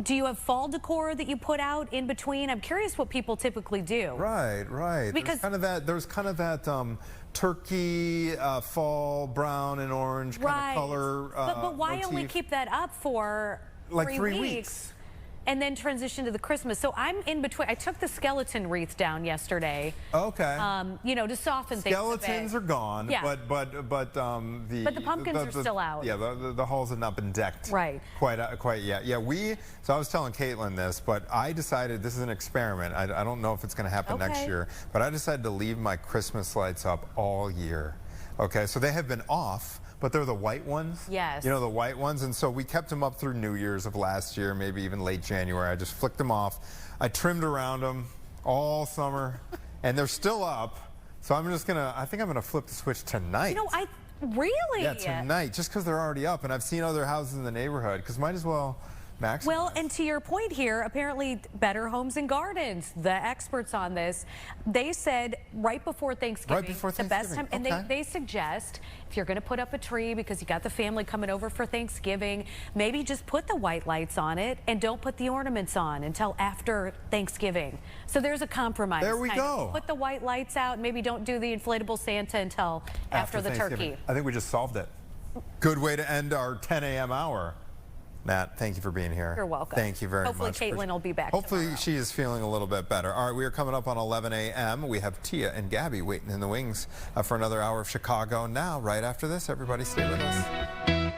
Do you have fall decor that you put out in between? I'm curious what people typically do. Right. Because there's kind of that turkey, fall, brown and orange kind of color. But why motif. only keep that up for like 3 weeks? And then transition to the Christmas. So I'm in between. I took the skeleton wreath down yesterday. Okay. You know, to soften things a bit. Skeletons are gone. Yeah. But the pumpkins are still out. Yeah. The halls have not been decked. Right. Quite yet. Yeah. So I was telling Caitlin this, but I decided this is an experiment. I don't know if it's going to happen next year, but I decided to leave my Christmas lights up all year. Okay. So they have been off. but they're the white ones. Yes. You know, the white ones. And so we kept them up through New Year's of last year, maybe even late January. I just flicked them off. I trimmed around them all summer, and they're still up. So I'm just I think I'm gonna flip the switch tonight. You know, really? Yeah, tonight, just because they're already up. And I've seen other houses in the neighborhood, because might as well maximize. Well, and to your point here, apparently Better Homes and Gardens, the experts on this, they said right before Thanksgiving, the best time, and they suggest if you're going to put up a tree because you got the family coming over for Thanksgiving, maybe just put the white lights on it and don't put the ornaments on until after Thanksgiving. So there's a compromise. There we go. Put the white lights out, maybe don't do the inflatable Santa until after the turkey. I think we just solved it. Good way to end our 10 a.m. hour. Matt, thank you for being here. You're welcome. Thank you very Hopefully much. Caitlin will be back Hopefully tomorrow. she is feeling a little bit better. All right, we are coming up on 11 a.m. We have Tia and Gabby waiting in the wings for another hour of Chicago Now. Right after this, everybody stay with us.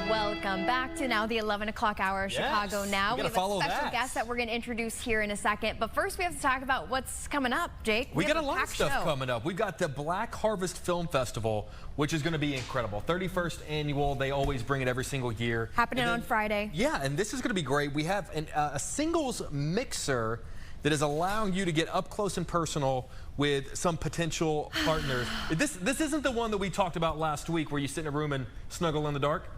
Welcome back to now the 11 o'clock hour of Chicago Now. We have a special guest that we're going to introduce here in a second. But first, we have to talk about what's coming up, Jake. We got a lot of stuff coming up. We've got the Black Harvest Film Festival, which is going to be incredible. 31st annual. They always bring it every single year. Happening on Friday. Yeah, and this is going to be great. We have a singles mixer that is allowing you to get up close and personal with some potential partners. This isn't the one that we talked about last week where you sit in a room and snuggle in the dark?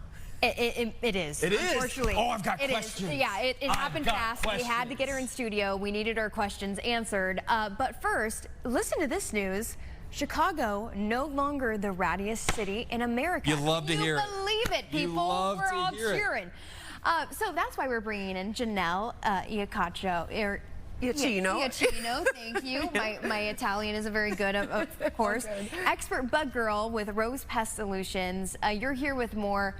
It is. It is? Unfortunately. Oh, I've got questions. Yeah, it happened fast. We had to get her in studio. We needed our questions answered. But first, listen to this news. Chicago, no longer the rattiest city in America. You love to hear it. You believe it, people. We're all cheering. So that's why we're bringing in Janelle Iacaccio. Iacchino, thank you. My Italian isn't very good, of course. Expert bug girl with Rose Pest Solutions. You're here with more.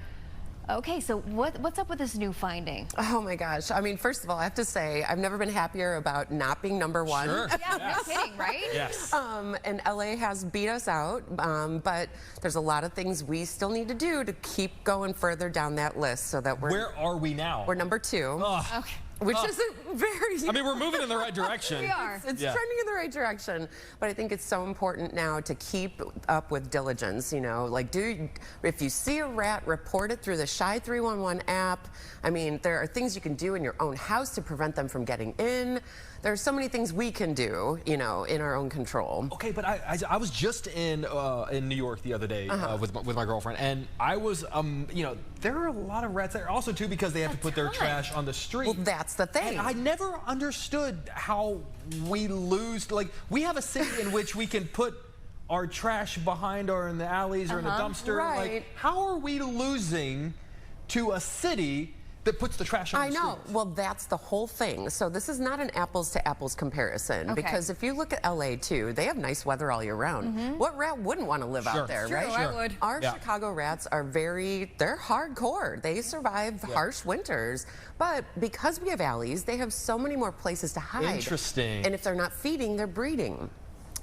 Okay, so what's up with this new finding? Oh my gosh. I mean, first of all, I have to say, I've never been happier about not being number one. Sure. Yeah, no kidding, right? Yes. And LA has beat us out, but there's a lot of things we still need to do to keep going further down that list so that Where are we now? We're number 2. Okay. Which isn't very... I mean, we're moving in the right direction. We are. It's trending in the right direction. But I think it's so important now to keep up with diligence, you know. Like, if you see a rat, report it through the Shy 311 app. I mean, there are things you can do in your own house to prevent them from getting in. There are so many things we can do, you know, in our own control. Okay, but I was just in New York the other day with my girlfriend, and I was, you know, there are a lot of rats there also, too, because they have to put their trash on the street. Well, that's the thing. And I never understood how we lose, like, we have a city in which we can put our trash behind or in the alleys or in the dumpster. Right. Like, how are we losing to a city that puts the trash on the streets? I know. Well, that's the whole thing. So this is not an apples to apples comparison because if you look at LA too, they have nice weather all year round. What rat wouldn't want to live out there, right? I would. Our Chicago rats are they're hardcore. They survive harsh winters. But because we have alleys, they have so many more places to hide. Interesting. And if they're not feeding, they're breeding.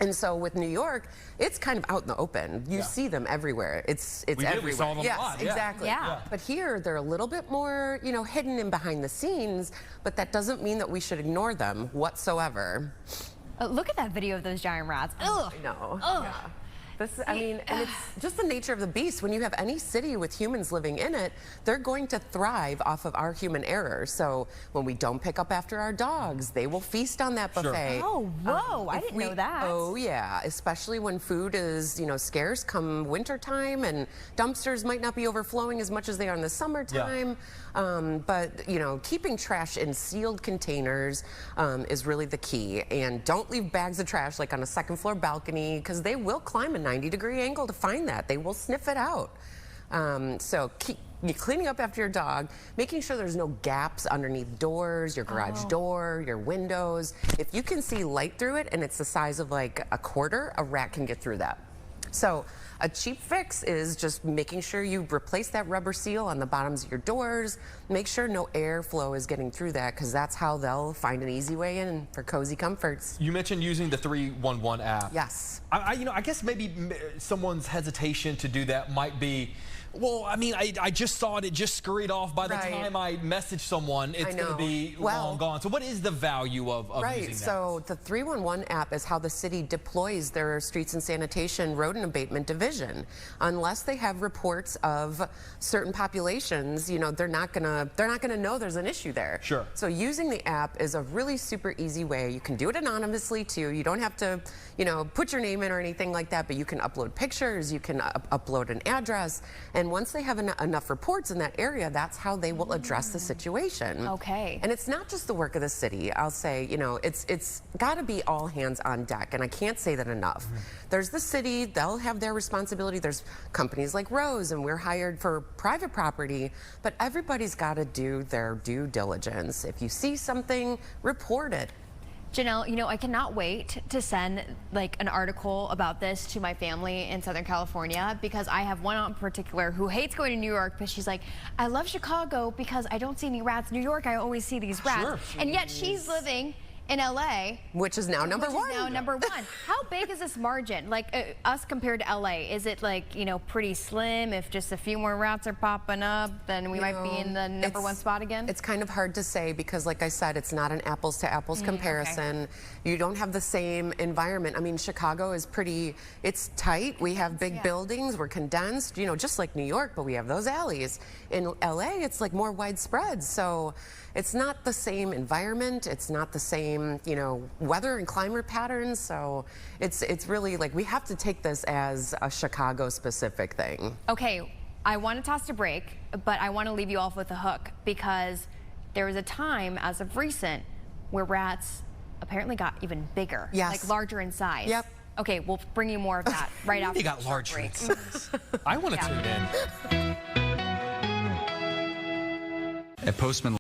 And so with New York, it's kind of out in the open. You see them everywhere. It's everywhere. We saw them a lot. Exactly. Yeah. But here, they're a little bit more, you know, hidden in behind the scenes, but that doesn't mean that we should ignore them whatsoever. Look at that video of those giant rats. Ugh. I know. Ugh. Yeah. I mean, and it's just the nature of the beast. When you have any city with humans living in it, they're going to thrive off of our human error. So when we don't pick up after our dogs, they will feast on that buffet. Sure. Oh, whoa, I didn't know that. Oh, yeah, especially when food is, scarce come winter time and dumpsters might not be overflowing as much as they are in the summertime. Yeah. But, keeping trash in sealed containers is really the key. And don't leave bags of trash like on a second floor balcony, because they will climb a 90-degree angle to find that. They will sniff it out. So keep cleaning up after your dog, making sure there's no gaps underneath doors, your garage door, your windows. If you can see light through it and it's the size of like a quarter, a rat can get through that. So a cheap fix is just making sure you replace that rubber seal on the bottoms of your doors. Make sure no airflow is getting through that, because that's how they'll find an easy way in for cozy comforts. You mentioned using the 311 app. Yes. I guess maybe someone's hesitation to do that might be, well, I mean, I just saw it. It just scurried off. By the time I message someone, it's going to be long gone. So what is the value of using that? So the 311 app is how the city deploys their streets and sanitation rodent abatement division. Unless they have reports of certain populations, they're not gonna know there's an issue there. Sure. So using the app is a really super easy way. You can do it anonymously too. You don't have to, put your name in or anything like that, but you can upload pictures, you can upload an address. And once they have enough reports in that area, that's how they will address the situation. Okay. And it's not just the work of the city. I'll say, it's got to be all hands on deck, and I can't say that enough. There's the city, they'll have their responsibility. There's companies like Rose, and we're hired for private property, but everybody's got to do their due diligence. If you see something, report it. Janelle, I cannot wait to send an article about this to my family in Southern California, because I have one aunt in particular who hates going to New York, but she's like, I love Chicago because I don't see any rats. New York, I always see these rats. Sure. And yet she's living in LA, which is now number one. How big is this margin? Us compared to LA, is it pretty slim? If just a few more rats are popping up, then we might be in the number one spot again? It's kind of hard to say, because like I said, it's not an apples to apples comparison. Okay. You don't have the same environment. I mean, Chicago is it's tight. We have big buildings. We're condensed, just like New York, but we have those alleys. In LA, it's more widespread. So it's not the same environment. It's not the same, weather and climate patterns. So it's really we have to take this as a Chicago specific thing. Okay, I want to toss to break, but I want to leave you off with a hook, because there was a time as of recent where rats apparently got even bigger. Yes. Larger in size. Yep. Okay, we'll bring you more of that right after. They got larger in size. I want to tune in. At Postman.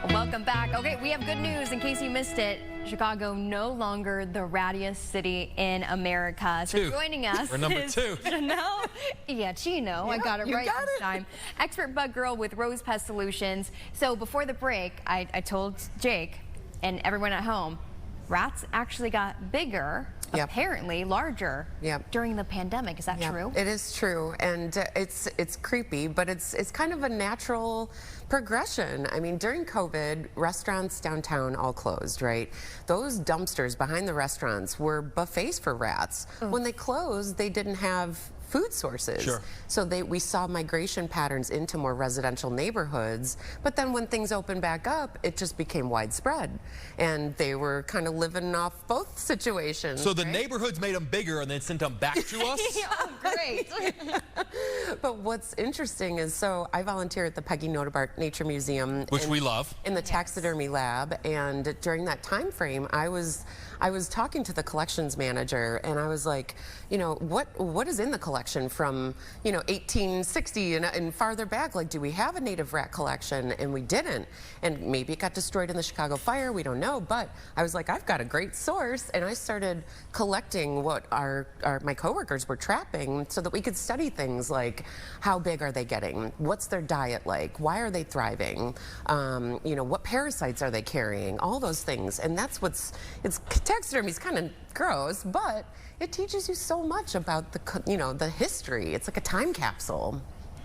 Welcome back. Okay, we have good news in case you missed it. Chicago no longer the rattiest city in America. So joining us We're number is 2. Janelle Iachino. I got it right this time. Expert bug girl with Rose Pest Solutions. So before the break, I told Jake and everyone at home, rats actually got bigger, apparently larger, during the pandemic. Is that true? It is true, and it's creepy, but it's kind of a natural progression. I mean, during COVID, restaurants downtown all closed, right? Those dumpsters behind the restaurants were buffets for rats. When they closed, they didn't have food sources. Sure. So we saw migration patterns into more residential neighborhoods, but then when things opened back up, it just became widespread. And they were kind of living off both situations. So the neighborhoods made them bigger and then sent them back to us? Oh, great. But what's interesting is, so I volunteer at the Peggy Notebart Nature Museum. Which we love. In the taxidermy lab, and during that time frame, I was talking to the collections manager, and I was like, you know, what is in the collection from, you know, 1860 and farther back? Like, do we have a native rat collection? And we didn't. And maybe it got destroyed in the Chicago fire, we don't know. But I was like, I've got a great source, and I started collecting what my coworkers were trapping so that we could study things like how big are they getting? What's their diet like? Why are they thriving? You know, what parasites are they carrying? All those things. And that's taxidermy is kind of gross, but it teaches you so much about the history. It's like a time capsule.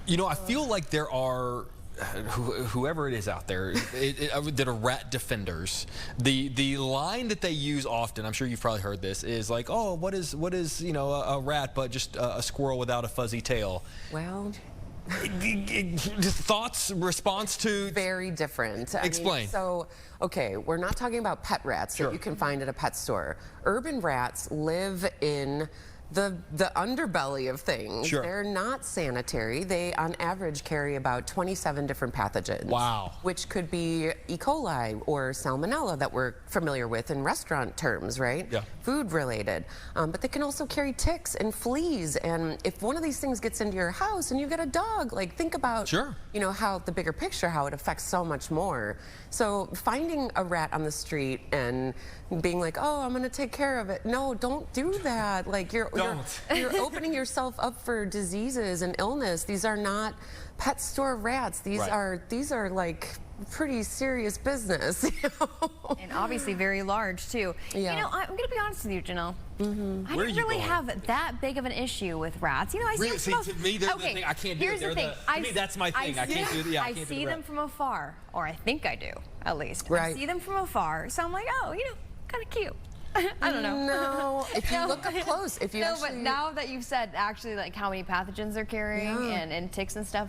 You know, I feel like there are whoever it is out there that are rat defenders. The line that they use often, I'm sure you've probably heard this, is like, oh, what is you know, a rat but just a squirrel without a fuzzy tail? Well, thoughts, response to? Very different. Explain. I mean, so, okay, we're not talking about pet rats Sure. that you can find at a pet store. Urban rats live in the underbelly of things. Sure. They're not sanitary. They, on average, carry about 27 different pathogens. Wow. Which could be E. coli or salmonella that we're familiar with in restaurant terms, right? Yeah. Food related. But they can also carry ticks and fleas. And if one of these things gets into your house and you've got a dog, like, think about, Sure. you know, how the bigger picture, how it affects so much more. So finding a rat on the street and being like, oh, I'm gonna take care of it. No, don't do that. Like, you're opening yourself up for diseases and illness. These are not pet store rats. These are like pretty serious business. You know? And obviously very large too. Yeah. You know, I'm going to be honest with you, Janelle. I Where didn't are you really going? have that big of an issue with rats. You know, I see Really? them See, from to me, they're the okay, thing. I can't do it. here's They're the thing. to me, that's my thing. I can't do it. Yeah, I can't do see the them rat. from afar, or I think I do, at least. Right. I see them from afar, so I'm like, oh, you know, kind of cute. I don't know. No, if you look up close, if you but now that you've said actually like how many pathogens they're carrying and ticks and stuff,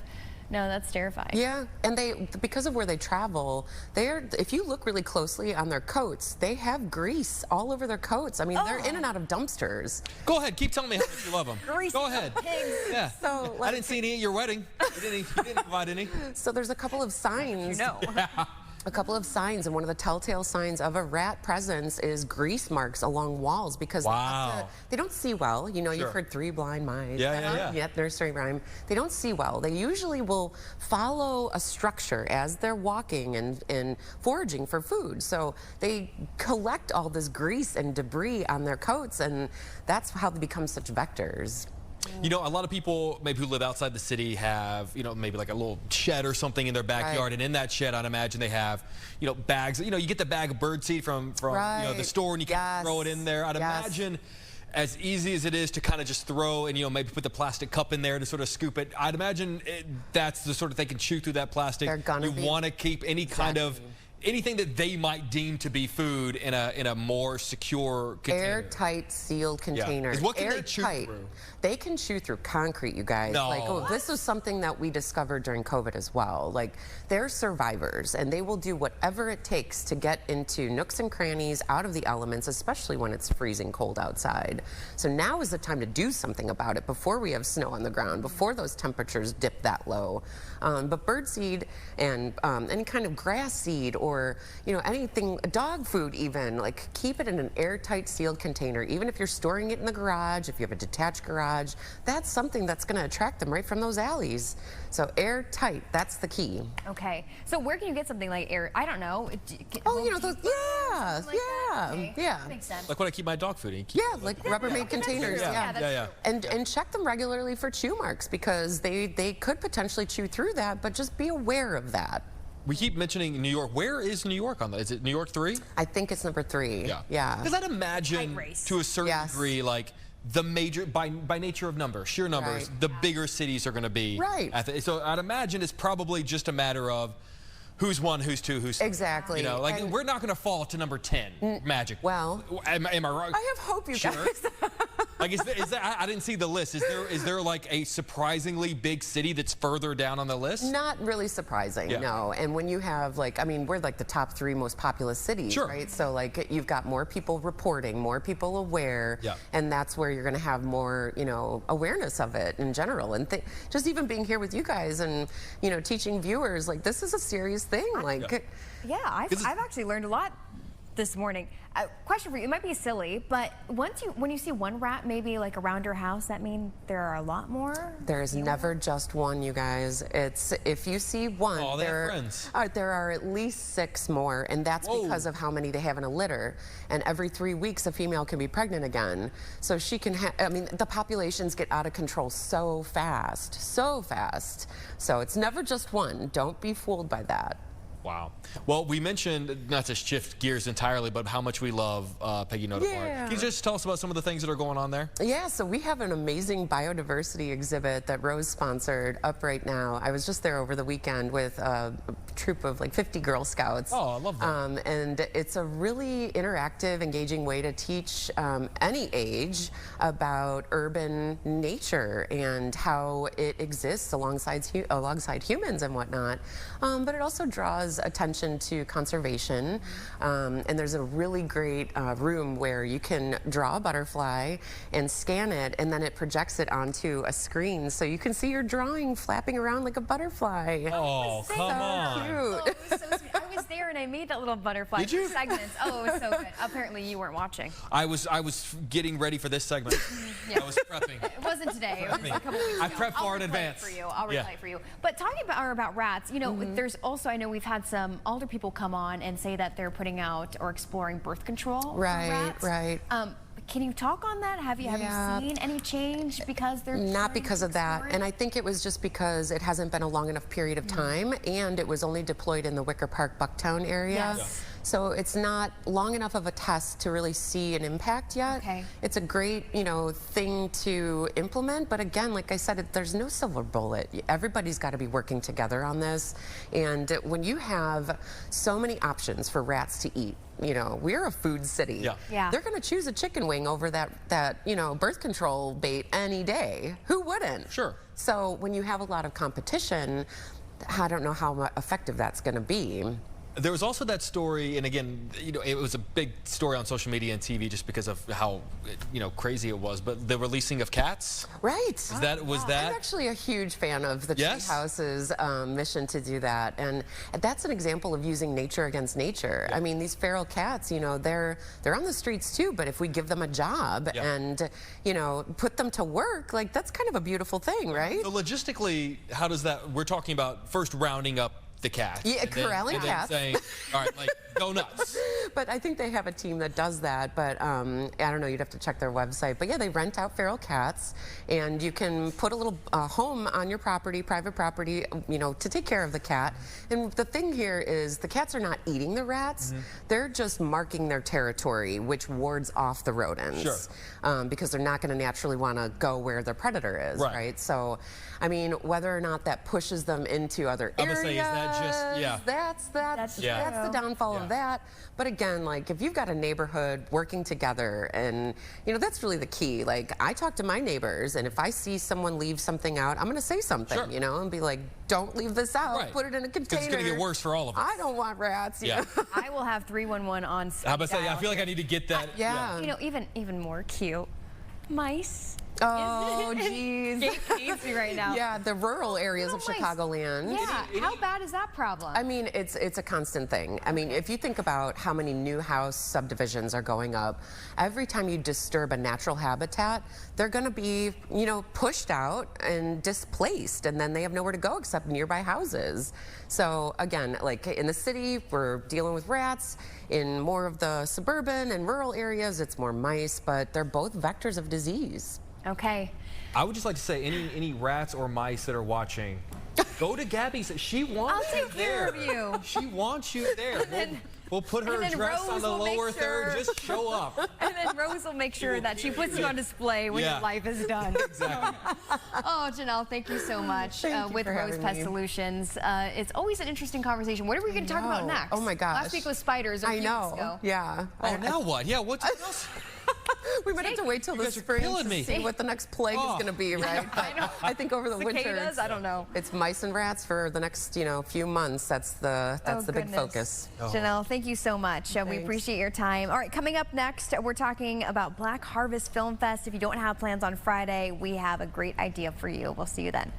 no, that's terrifying. Yeah, and because of where they travel, if you look really closely on their coats, they have grease all over their coats. I mean, they're in and out of dumpsters. Go ahead, keep telling me how much you love them. Go ahead. Pigs. Yeah. So, I didn't see any at your wedding. You didn't provide any. So there's a couple of signs. You know. A couple of signs, and one of the telltale signs of a rat presence is grease marks along walls because they don't see well. You know, you've heard 3 blind mice. Yep, nursery rhyme. They don't see well. They usually will follow a structure as they're walking and foraging for food. So they collect all this grease and debris on their coats, and that's how they become such vectors. You know, a lot of people maybe who live outside the city have, you know, maybe like a little shed or something in their backyard, and in that shed, I'd imagine they have, you know, bags. You know, you get the bag of birdseed from you know, the store, and you can throw it in there. I'd imagine, as easy as it is to kind of just throw and, you know, maybe put the plastic cup in there to sort of scoop it, I'd imagine that's the sort of, they can chew through that plastic. You want to keep any kind of anything that they might deem to be food in a more secure container. Airtight, sealed container. What can they chew through? They can chew through concrete, you guys. No. Like, oh, this was something that we discovered during COVID as well. Like, they're survivors, and they will do whatever it takes to get into nooks and crannies, out of the elements, especially when it's freezing cold outside. So now is the time to do something about it before we have snow on the ground, before those temperatures dip that low. But birdseed and any kind of grass seed or, you know, anything, dog food even, like, keep it in an airtight, sealed container. Even if you're storing it in the garage, if you have a detached garage, that's something that's going to attract them right from those alleys. So airtight, that's the key. Okay. So where can you get something like air? I don't know. Oh, you know, those, yeah. Makes sense. Like when I keep my dog food in. Yeah, like Rubbermaid containers. Yeah. And check them regularly for chew marks because they could potentially chew through that, but just be aware of that. We keep mentioning New York. Where is New York on that? Is it New York 3? I think it's number 3. Yeah. Because I'd imagine to a certain degree, like, the major, by nature of numbers, sheer numbers, the bigger cities are going to be. So I'd imagine it's probably just a matter of who's 1, who's 2, who's 3. Exactly. You know, like, we're not going to fall to number 10 magic. Well, am I right? I have hope, you guys. Like, is there, I didn't see the list. Is there like a surprisingly big city that's further down on the list? Not really surprising, no. And when you have, like, I mean, we're like the top 3 most populous cities, right? So, like, you've got more people reporting, more people aware, and that's where you're going to have more, you know, awareness of it in general. And just even being here with you guys and, you know, teaching viewers, like, this is a serious thing. Like, I've actually learned a lot this morning. Question for you, it might be silly, but when you see one rat maybe like around your house, that means there are a lot more? There's never just one, you guys. It's, if you see one, there are at least 6 more, and that's because of how many they have in a litter. And every 3 weeks, a female can be pregnant again. So she can I mean, the populations get out of control so fast, so fast. So it's never just one. Don't be fooled by that. Wow. Well, we mentioned, not to shift gears entirely, but how much we love Peggy Noda Park. Can you just tell us about some of the things that are going on there? Yeah, so we have an amazing biodiversity exhibit that Rose sponsored up right now. I was just there over the weekend with a troop of like 50 Girl Scouts. Oh, I love that. And it's a really interactive, engaging way to teach any age about urban nature and how it exists alongside humans and whatnot. But it also draws attention to conservation, and there's a really great room where you can draw a butterfly and scan it, and then it projects it onto a screen so you can see your drawing flapping around like a butterfly. Oh, come on. Cute. Oh, it was so sweet. I was there and I made that little butterfly. Did you? Segments. Oh, it was so good. Apparently you weren't watching. I was getting ready for this segment. I was prepping. It wasn't today. It was a couple weeks ago. I prepped far in advance. I'll replay it for you. But talking about rats, you know, there's also, I know we've had some older people come on and say that they're putting out or exploring birth control for rats. Right. Can you talk on that? Have you seen any change because they're not because of that? And I think it was just because it hasn't been a long enough period of time, and it was only deployed in the Wicker Park, Bucktown area. So it's not long enough of a test to really see an impact yet. It's a great, you know, thing to implement, but again, like I said, there's no silver bullet. Everybody's got to be working together on this. And when you have so many options for rats to eat, you know, we're a food city. They're going to choose a chicken wing over that, you know, birth control bait any day. Who wouldn't? Sure. So when you have a lot of competition, I don't know how effective that's going to be. There was also that story, and again, you know, it was a big story on social media and TV just because of how, you know, crazy it was. But the releasing of cats. Right. Was that? I'm actually a huge fan of the Treehouse's mission to do that, and that's an example of using nature against nature. I mean, these feral cats, you know, they're on the streets too. But if we give them a job and, you know, put them to work, like that's kind of a beautiful thing, right? So logistically, how does that? We're talking about first rounding up the cats. Yeah, corralling cats. Saying, all right, like, go nuts. But I think they have a team that does that, but I don't know, you'd have to check their website. But yeah, they rent out feral cats, and you can put a little home on your property, private property, you know, to take care of the cat. And the thing here is the cats are not eating the rats, they're just marking their territory, which wards off the rodents. Because they're not going to naturally want to go where their predator is, right? So, I mean, whether or not that pushes them into other areas, say, is that just, that's the downfall of that. But again, like if you've got a neighborhood working together, and you know that's really the key. Like I talk to my neighbors, and if I see someone leave something out, I'm going to say something, you know, and be like, "Don't leave this out. Put it in a container." It's going to get worse for all of us. I don't want rats. You know? I will have 311 on speed. How about say? I feel like I need to get that. You know, even more cute, mice. Oh, geez. Casey right now. Yeah, the rural areas of Chicagoland. Yeah, how bad is that problem? I mean, it's a constant thing. I mean, if you think about how many new house subdivisions are going up, every time you disturb a natural habitat, they're going to be, you know, pushed out and displaced, and then they have nowhere to go except nearby houses. So again, like in the city, we're dealing with rats. In more of the suburban and rural areas, it's more mice, but they're both vectors of disease. Okay. I would just like to say, any rats or mice that are watching, go to Gabby's. She wants you there. I'll take care of you. She wants you there. We'll put her dress on the lower third. Just show up. And then Rose will make sure that she puts you on display when your life is done. Exactly. Oh, Janelle, thank you so much with Rose Pest Solutions. It's always an interesting conversation. What are we going to talk about next? Oh my gosh. Last week was spiders. I know. Ago. Yeah. Oh, now what? Yeah. What else? We might have to wait till the spring to see what the next plague is going to be, right? But I think over the winter, I don't know. It's mice and rats for the next, few months. That's the big focus. Janelle, thank you so much. We appreciate your time. All right, coming up next, we're talking about Black Harvest Film Fest. If you don't have plans on Friday, we have a great idea for you. We'll see you then.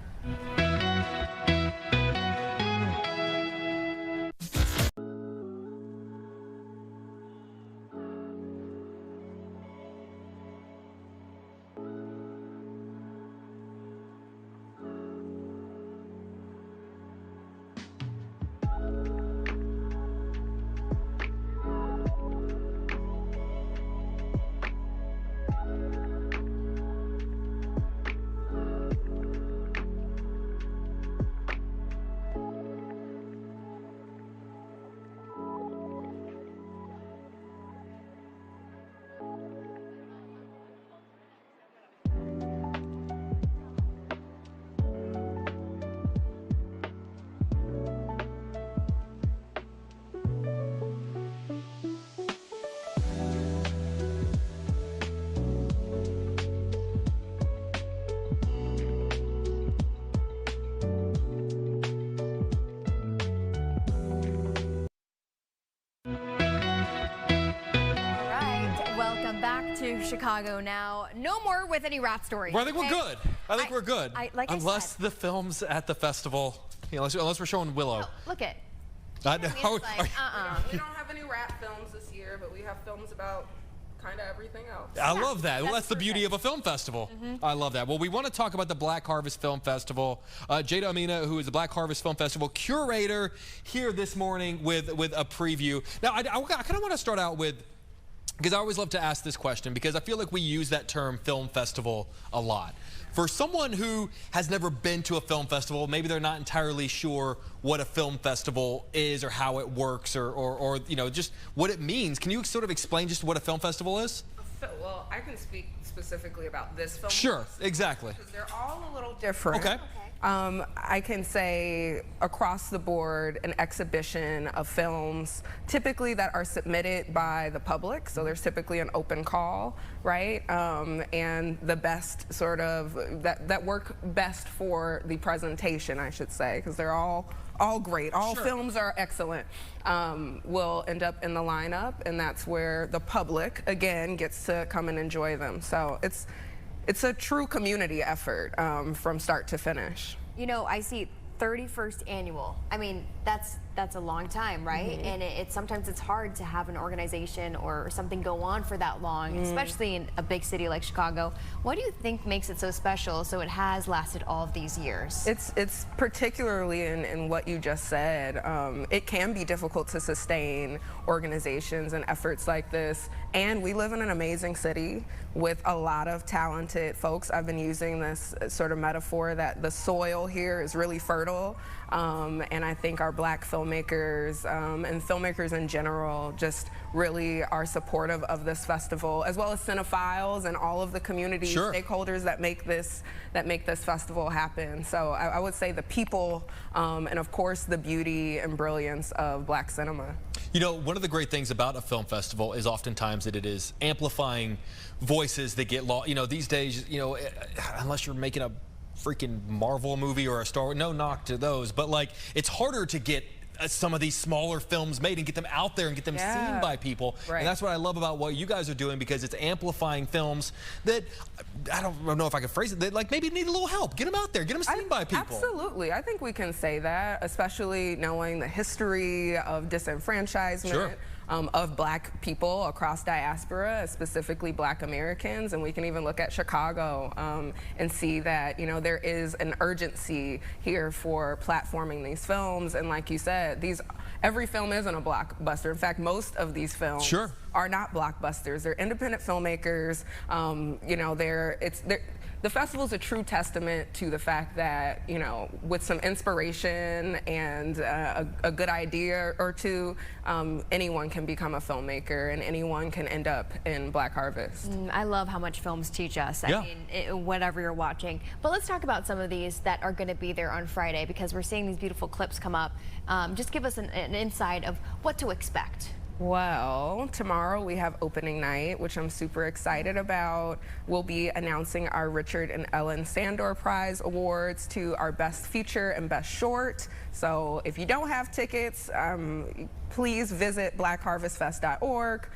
Back to Chicago Now. No more with any rat stories. Well, I think we're good. I think we're good. Unless the films at the festival, unless we're showing Willow. Oh, look it. We don't have any rat films this year, but we have films about kind of everything else. I love that. Well, that's the beauty of a film festival. I love that. Well, we want to talk about the Black Harvest Film Festival. Jada Amina, who is the Black Harvest Film Festival curator, here this morning with a preview. Now, I kind of want to start out with, because I always love to ask this question, because I feel like we use that term film festival a lot. For someone who has never been to a film festival, maybe they're not entirely sure what a film festival is or how it works or just what it means. Can you sort of explain just what a film festival is? Well, I can speak specifically about this film. Sure, exactly. Because they're all a little different. Okay. I can say across the board an exhibition of films typically that are submitted by the public, so there's typically an open call, right? And the best sort of that work best for the presentation, I should say, because they're all great. All films are excellent. Will end up in the lineup, and that's where the public again gets to come and enjoy them. So it's a true community effort from start to finish. I see 31st annual. I mean, that's a long time, right? And sometimes it's hard to have an organization or something go on for that long, especially in a big city like Chicago. What do you think makes it so special so it has lasted all of these years? It's particularly in what you just said. It can be difficult to sustain organizations and efforts like this. And we live in an amazing city with a lot of talented folks. I've been using this sort of metaphor that the soil here is really fertile. And I think our Black filmmakers and filmmakers in general just really are supportive of this festival, as well as cinephiles and all of the community stakeholders that make this festival happen. So I would say the people and of course the beauty and brilliance of Black cinema. One of the great things about a film festival is oftentimes that it is amplifying voices that get lost. These days, unless you're making a freaking Marvel movie or a Star Wars, no knock to those, but like it's harder to get some of these smaller films made and get them out there and get them seen by people. And that's what I love about what you guys are doing, because it's amplifying films that, I don't know if I can phrase it, that like maybe need a little help. Get them out there, get them seen by people. Absolutely, I think we can say that, especially knowing the history of disenfranchisement. Of Black people across diaspora, specifically Black Americans, and we can even look at Chicago and see that there is an urgency here for platforming these films. And like you said, every film isn't a blockbuster. In fact, most of these films are not blockbusters. They're independent filmmakers. The festival is a true testament to the fact that, with some inspiration and a good idea or two, anyone can become a filmmaker and anyone can end up in Black Harvest. I love how much films teach us. I mean, whatever you're watching. But let's talk about some of these that are going to be there on Friday, because we're seeing these beautiful clips come up. Just give us an insight of what to expect. Well, tomorrow we have opening night, which I'm super excited about. We'll be announcing our Richard and Ellen Sandor Prize Awards to our Best Feature and Best Short. So if you don't have tickets, please visit blackharvestfest.org.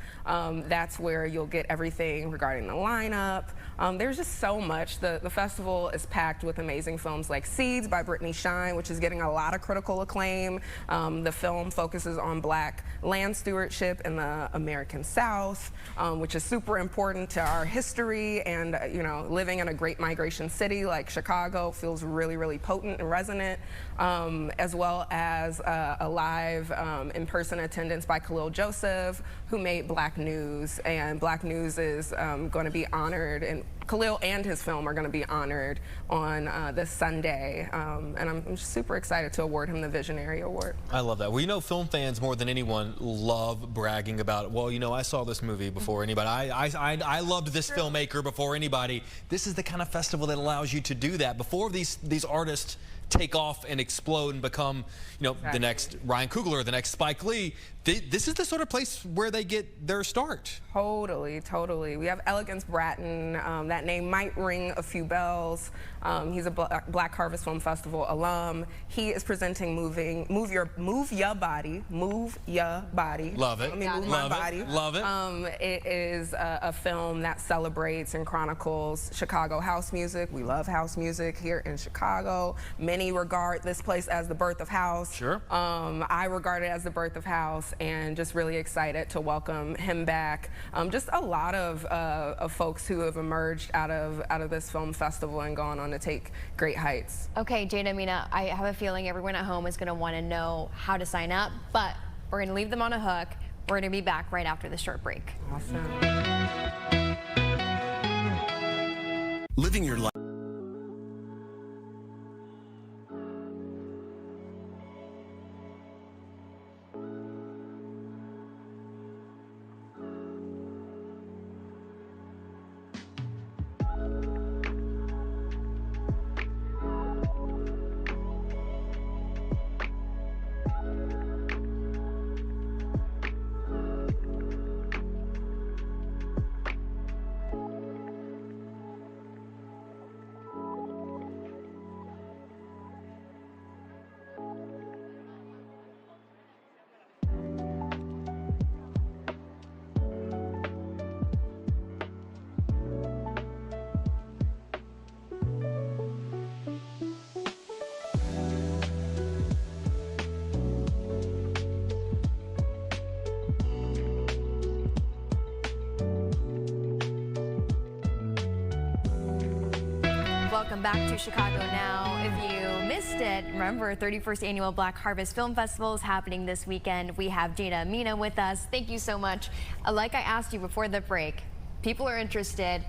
That's where you'll get everything regarding the lineup. There's just so much. The festival is packed with amazing films like Seeds by Brittany Shine, which is getting a lot of critical acclaim. The film focuses on Black land stewardship in the American South, which is super important to our history, and living in a great migration city like Chicago feels really, really potent and resonant, as well as a live in-person attendance by Khalil Joseph, who made Black News, and Black News is going to be honored, and Khalil and his film are going to be honored on this Sunday, and I'm super excited to award him the Visionary Award. I love that. Well, film fans more than anyone love bragging about, well, I saw this movie before anybody. I loved this filmmaker before anybody. This is the kind of festival that allows you to do that before these artists take off and explode and become, Exactly. the next Ryan Coogler, the next Spike Lee. This is the sort of place where they get their start. Totally, totally. We have Elegance Bratton. That name might ring a few bells. He's a Black Harvest Film Festival alum. He is presenting Move Ya Body. Love it. Let me move my body. Love it. It is a film that celebrates and chronicles Chicago house music. We love house music here in Chicago. Many regard this place as the birth of house. Sure. I regard it as the birth of house, and just really excited to welcome him back. Just a lot of folks who have emerged out of this film festival and gone on to take great heights. Okay, Jada, Mina, I have a feeling everyone at home is going to want to know how to sign up, but we're going to leave them on a hook. We're going to be back right after this short break. Awesome. Living your life. Welcome back to Chicago Now. If you missed it, remember 31st Annual Black Harvest Film Festival is happening this weekend. We have Jada and Mina with us. Thank you so much. Like I asked you before the break, people are interested.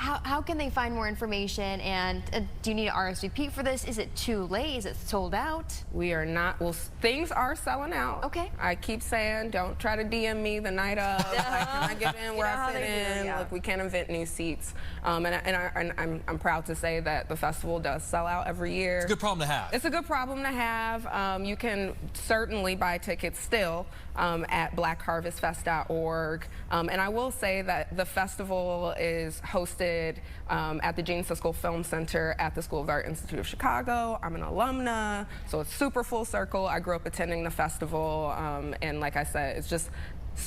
How can they find more information, and do you need to RSVP for this? Is it too late? Is it sold out? We are not. Well, things are selling out. Okay. I keep saying, don't try to DM me the night of. Like, can I get in where I fit in? Yeah. Look, we can't invent new seats. And I'm proud to say that the festival does sell out every year. It's a good problem to have. It's a good problem to have. You can certainly buy tickets still at blackharvestfest.org. And I will say that the festival is hosted at the Gene Siskel Film Center at the School of the Art Institute of Chicago. I'm an alumna, so it's super full circle. I grew up attending the festival, and like I said, it's just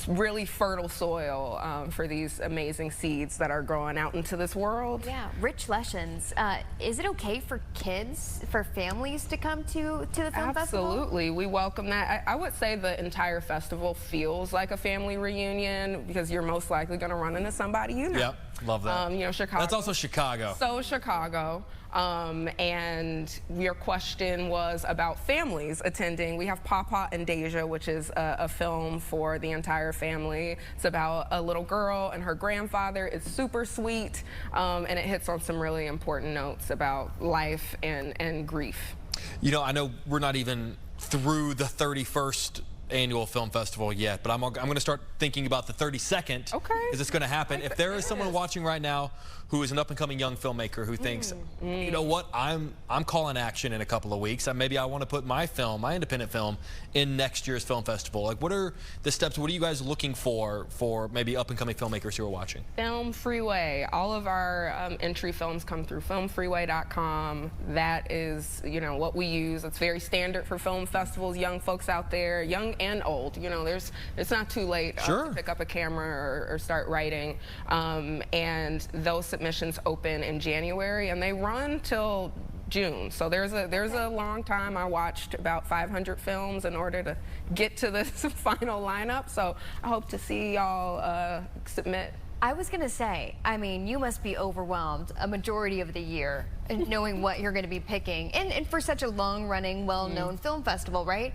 really fertile soil for these amazing seeds that are growing out into this world. Yeah, rich lessons. Is it okay for kids, for families to come to the film festival? Absolutely, we welcome that. I would say the entire festival feels like a family reunion because you're most likely going to run into somebody you know. Yep, love that. Chicago. That's also Chicago. So Chicago. And your question was about families attending. We have Papa and Deja, which is a film for the entire family. It's about a little girl and her grandfather. It's super sweet, and it hits on some really important notes about life and grief. I know we're not even through the 31st annual film festival yet, but I'm going to start thinking about the 32nd. Okay. Is this going to happen? If there is someone watching right now who is an up-and-coming young filmmaker who thinks, you know what, I'm calling action in a couple of weeks. Maybe I want to put my independent film, in next year's film festival. Like, what are the steps? What are you guys looking for maybe up-and-coming filmmakers who are watching? Film Freeway. All of our entry films come through filmfreeway.com. That is, you know, what we use. It's very standard for film festivals. Young folks out there, young and old. You know, it's not too late to pick up a camera or start writing. And those submissions open in January, and they run till June. So there's a long time. I watched about 500 films in order to get to this final lineup. So I hope to see y'all submit. I was gonna say, I mean, you must be overwhelmed a majority of the year knowing what you're gonna be picking, and for such a long-running, well-known film festival, right?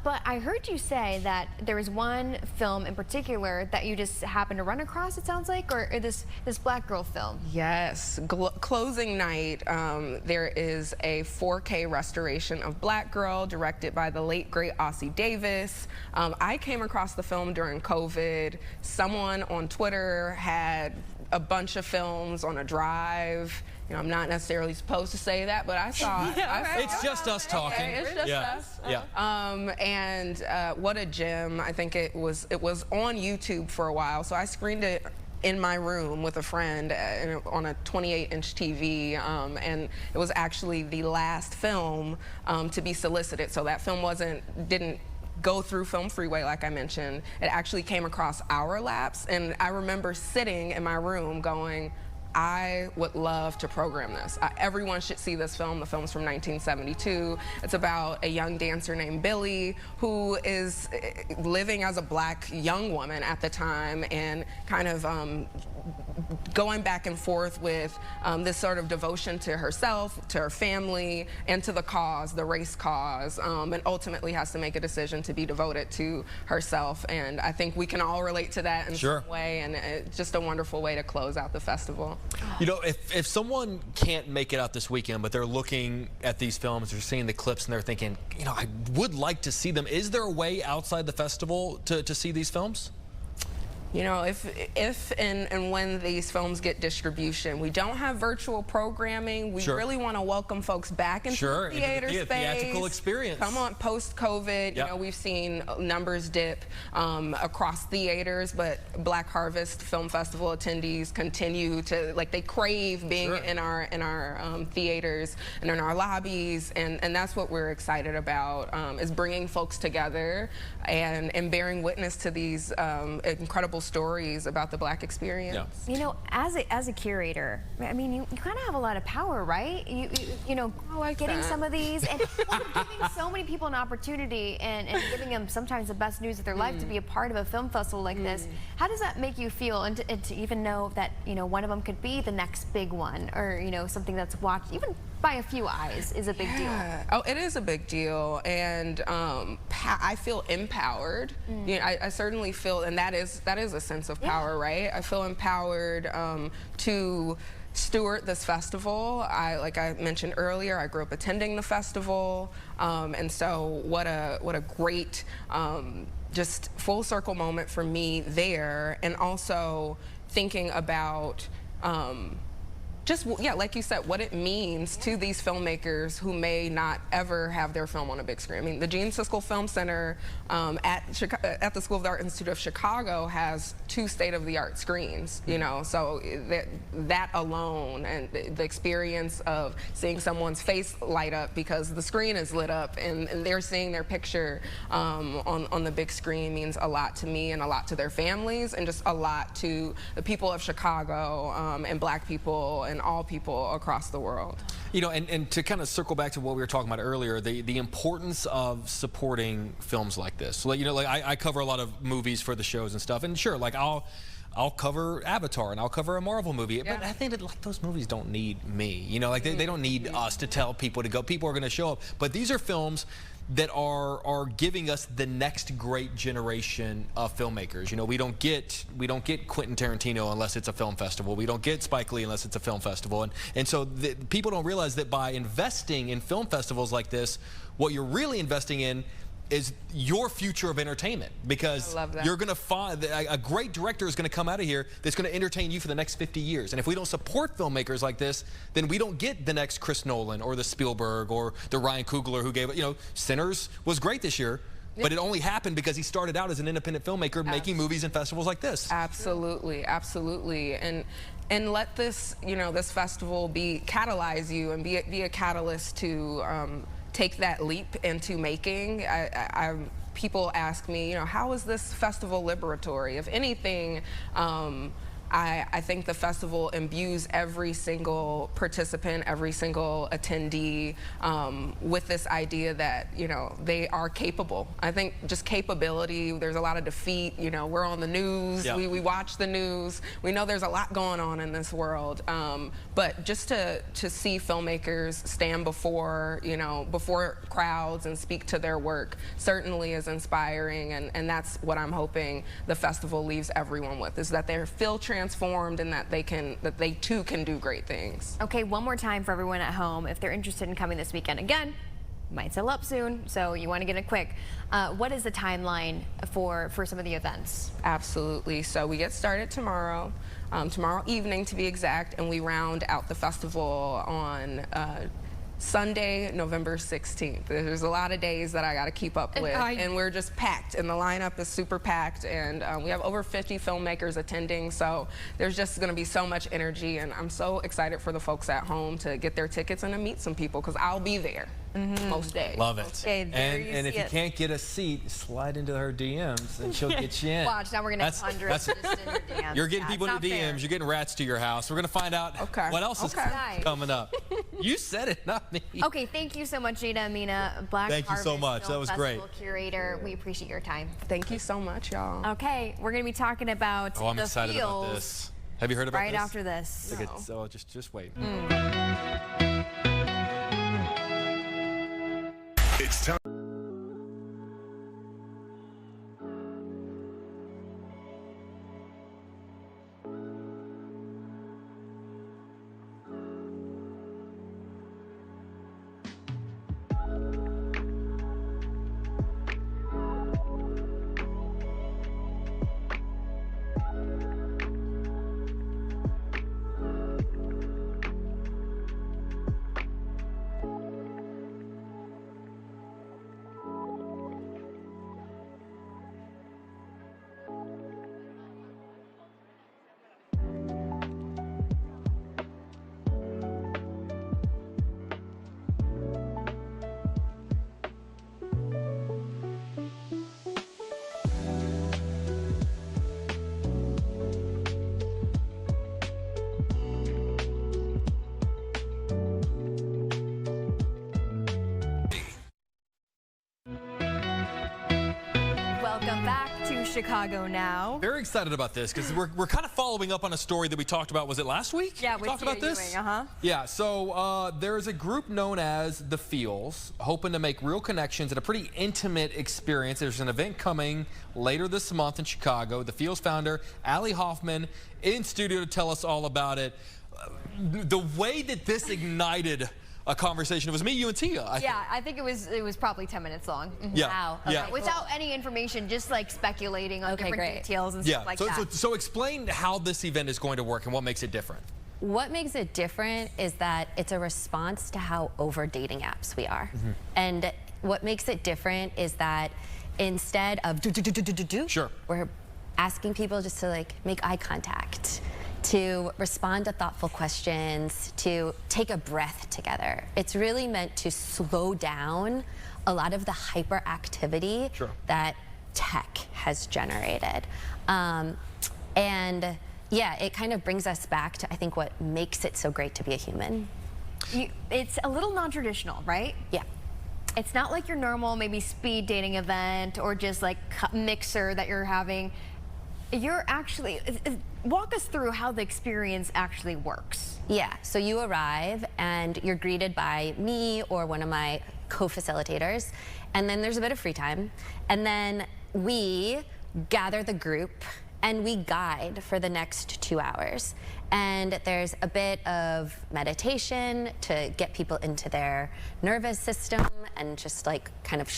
But I heard you say that there was one film in particular that you just happened to run across, it sounds like, or this Black girl film. Yes, closing night, there is a 4K restoration of Black Girl directed by the late, great Ossie Davis. I came across the film during COVID. Someone on Twitter had a bunch of films on a drive. You know, I'm not necessarily supposed to say that, but I saw it. It's just us talking. It's just us. And what a gem. I think it was on YouTube for a while, so I screened it in my room with a friend on a 28-inch TV, and it was actually the last film to be solicited. So that film didn't go through Film Freeway, like I mentioned. It actually came across our laps, and I remember sitting in my room going, I would love to program this. Everyone should see this film. The film's from 1972. It's about a young dancer named Billy who is living as a Black young woman at the time, and kind of going back and forth with this sort of devotion to herself, to her family, and to the cause, the race cause, and ultimately has to make a decision to be devoted to herself. And I think we can all relate to that in some way, and it's just a wonderful way to close out the festival. You know, if someone can't make it out this weekend, but they're looking at these films, they're seeing the clips, and they're thinking, you know, I would like to see them. Is there a way outside the festival to see these films? You know, if and when these films get distribution, we don't have virtual programming. We really want to welcome folks back into the theater space. Theatrical experience. Come on, post-COVID, you know, we've seen numbers dip across theaters, but Black Harvest Film Festival attendees continue to, like, they crave being in our theaters and in our lobbies, and that's what we're excited about, is bringing folks together and bearing witness to these incredible stories about the Black experience. You know, as a curator, I mean, you kind of have a lot of power, right? You know, getting some of these and giving so many people an opportunity and giving them sometimes the best news of their life to be a part of a film festival like this. How does that make you feel, and to even know that, you know, one of them could be the next big one, or, you know, something that's watched even by a few eyes is a big deal? Oh, it is a big deal, and I feel empowered. You know, I certainly feel, and that is a sense of power, right? I feel empowered to steward this festival. Like I mentioned earlier, I grew up attending the festival, and so what a great just full circle moment for me there, and also thinking about just, like you said, what it means to these filmmakers who may not ever have their film on a big screen. I mean, the Gene Siskel Film Center at the School of the Art Institute of Chicago has 2 state-of-the-art screens, you know, so that alone, and the experience of seeing someone's face light up because the screen is lit up and they're seeing their picture on the big screen means a lot to me and a lot to their families, and just a lot to the people of Chicago and Black people and all people across the world. You know, and to kind of circle back to what we were talking about earlier, the importance of supporting films like this. So, you know, like I cover a lot of movies for the shows and stuff, and sure, like I'll cover Avatar and I'll cover a Marvel movie, but I think that, like, those movies don't need me. You know, like they don't need us to tell people to go. People are going to show up, but these are films that are giving us the next great generation of filmmakers. You know, we don't get Quentin Tarantino unless it's a film festival. We don't get Spike Lee unless it's a film festival. And so people don't realize that by investing in film festivals like this, what you're really investing in is your future of entertainment, because you're going to find a great director is going to come out of here that's going to entertain you for the next 50 years. And if we don't support filmmakers like this, then we don't get the next Chris Nolan or the Spielberg or the Ryan Coogler who gave it. You know, Sinners was great this year. But it only happened because he started out as an independent filmmaker making movies in festivals like this. Absolutely, absolutely. And let this, you know, this festival catalyze you and be a catalyst to take that leap into making. People ask me, you know, how is this festival liberatory? If anything, I think the festival imbues every single participant, every single attendee with this idea that, you know, they are capable. I think just capability, there's a lot of defeat, you know, we're on the news, we watch the news, we know there's a lot going on in this world, but just to see filmmakers stand before, you know, before crowds and speak to their work certainly is inspiring, and that's what I'm hoping the festival leaves everyone with, is that they feel transformed and that they too can do great things. Okay, one more time for everyone at home, if they're interested in coming this weekend. Again, might sell up soon, so you want to get it quick. What is the timeline for some of the events? Absolutely. So we get started tomorrow, tomorrow evening to be exact, and we round out the festival on Sunday, November 16th. There's a lot of days that I got to keep up with, and we're just packed, and the lineup is super packed, and we have over 50 filmmakers attending, so there's just going to be so much energy, and I'm so excited for the folks at home to get their tickets and to meet some people, because I'll be there most days. Love it. Okay, and if you can't get a seat, slide into her DMs, and she'll get you in. Watch, now we're going to have hundreds just in your DMs. You're getting people in your DMs, you're getting rats to your house. We're going to find out what else is coming up. You said it, not me. Okay, thank you so much, Jada Amina, Black Thank you so much. That was great. Curator. We appreciate your time. Thank you so much, y'all. Okay, we're going to be talking about I'm excited about this. Have you heard about this? Right after this. Okay, so just wait. It's time. Welcome back to Chicago Now. Very excited about this because we're kind of following up on a story that we talked about. Was it last week? Yeah, we talked about this. Yeah. So there's a group known as the Feels, hoping to make real connections and a pretty intimate experience. There's an event coming later this month in Chicago. The Feels founder, Allie Hoffman, in studio to tell us all about it. The way that this ignited a conversation. It was me, you, and Tia. I think it was probably 10 minutes long. Yeah. Wow. Okay. Yeah. Without any information, just like speculating on different details and stuff like that. So explain how this event is going to work and what makes it different. What makes it different is that it's a response to how over dating apps we are. And what makes it different is that instead of we're asking people just to like make eye contact, to respond to thoughtful questions, to take a breath together. It's really meant to slow down a lot of the hyperactivity that tech has generated. And yeah, it kind of brings us back to, I think, what makes it so great to be a human. It's a little non-traditional, right? Yeah. It's not like your normal maybe speed dating event or just like mixer that you're having. You're actually, walk us through how the experience actually works. Yeah, so you arrive and you're greeted by me or one of my co-facilitators, and then there's a bit of free time, and then we gather the group and we guide for the next 2 hours. And there's a bit of meditation to get people into their nervous system and just like kind of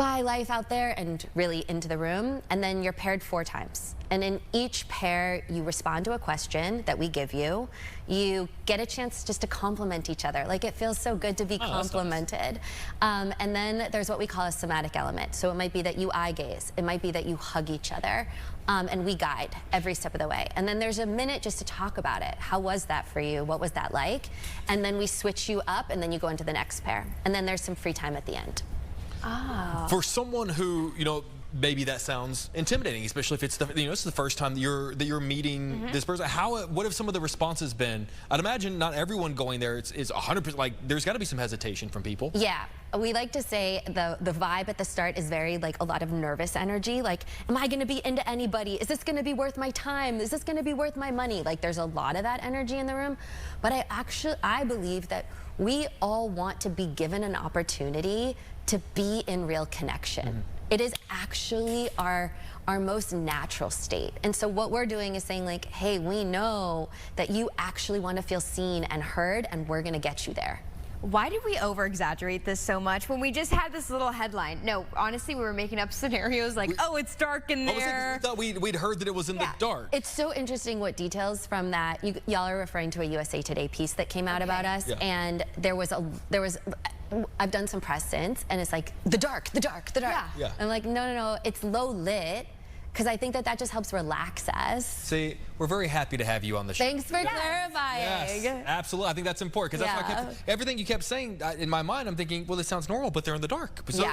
bye life out there and really into the room. And then you're paired 4 times. And in each pair, you respond to a question that we give you. You get a chance just to compliment each other. Like, it feels so good to be complimented. Nice. And then there's what we call a somatic element. So it might be that you eye gaze. It might be that you hug each other. And we guide every step of the way. And then there's a minute just to talk about it. How was that for you? What was that like? And then we switch you up, and then you go into the next pair. And then there's some free time at the end. Oh. For someone who, you know, maybe that sounds intimidating, especially if it's the, you know, it's the first time that you're meeting this person. What have some of the responses been? I'd imagine not everyone going there is 100%, like, there's got to be some hesitation from people. Yeah, we like to say the vibe at the start is very, like, a lot of nervous energy. Like, am I going to be into anybody? Is this going to be worth my time? Is this going to be worth my money? Like, there's a lot of that energy in the room. But I believe that we all want to be given an opportunity to be in real connection. It is actually our most natural state. And so what we're doing is saying, like, hey, we know that you actually want to feel seen and heard, and we're going to get you there. Why did we over-exaggerate this so much when we just had this little headline? No, honestly, we were making up scenarios like, oh, it's dark in there. We thought we'd heard that it was in the dark. It's so interesting what details from that. Y'all are referring to a USA Today piece that came out about us, and there was I've done some press since, and it's like, the dark. Yeah. I'm like, no, it's low lit, because I think that just helps relax us. See, we're very happy to have you on the show. Thanks for clarifying. Yes, absolutely. I think that's important, because that's why everything you kept saying, in my mind, I'm thinking, well, this sounds normal, but they're in the dark. So,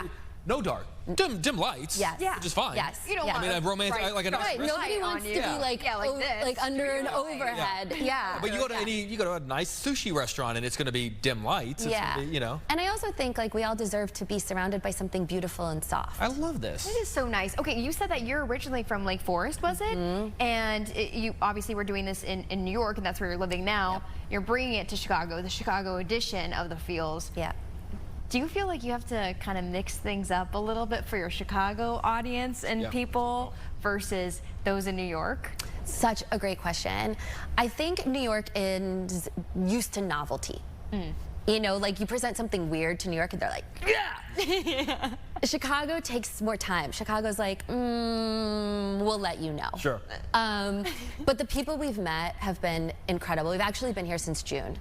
no dark. Dim lights, which is fine. Yes. You don't want a romance, like a nice nobody wants to be like, like under an overhead. Yeah. But you go to a nice sushi restaurant, and it's going to be dim lights. It's gonna be, you know. And I also think, like, we all deserve to be surrounded by something beautiful and soft. I love this. It is so nice. Okay, you said that you're originally from Lake Forest, was it? And you obviously were doing this in New York, and that's where you're living now. You're bringing it to Chicago, the Chicago edition of the Feels. Yeah. Do you feel like you have to kind of mix things up a little bit for your Chicago audience and people versus those in New York? Such a great question. I think New York is used to novelty. You know, like, you present something weird to New York and they're like, yeah. Chicago takes more time. Chicago's like, we'll let you know. Sure. But the people we've met have been incredible. We've actually been here since June.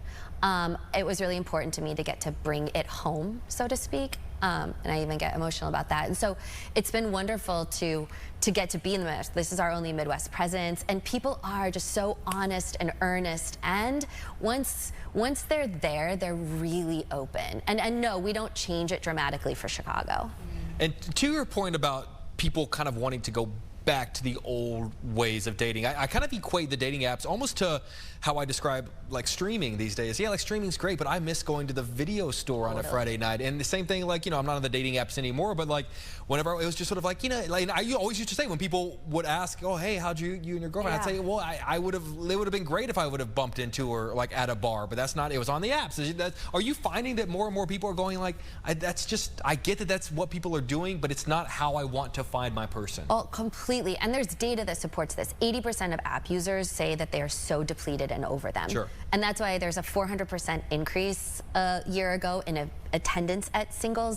It was really important to me to get to bring it home, so to speak. And I even get emotional about that. And so it's been wonderful to get to be in the Midwest. This is our only Midwest presence, and people are just so honest and earnest. And once they're there, they're really open. And no, we don't change it dramatically for Chicago. And to your point about people kind of wanting to go back to the old ways of dating, I kind of equate the dating apps almost to how I describe, like, streaming these days. Yeah, like, streaming's great, but I miss going to the video store on a Friday night. And the same thing, like, you know, I'm not on the dating apps anymore, but, like, whenever it was just sort of like, you know, like, I always used to say when people would ask, oh, hey, how'd you and your girlfriend? I'd say, well, it would have been great if I would have bumped into her, like, at a bar, but that's not, it was on the apps. Are you finding that more and more people are going like, I get that that's what people are doing, but it's not how I want to find my person? Oh, completely. And there's data that supports this. 80% of app users say that they are so depleted and over them. Sure. And that's why there's a 400% increase a year ago in attendance at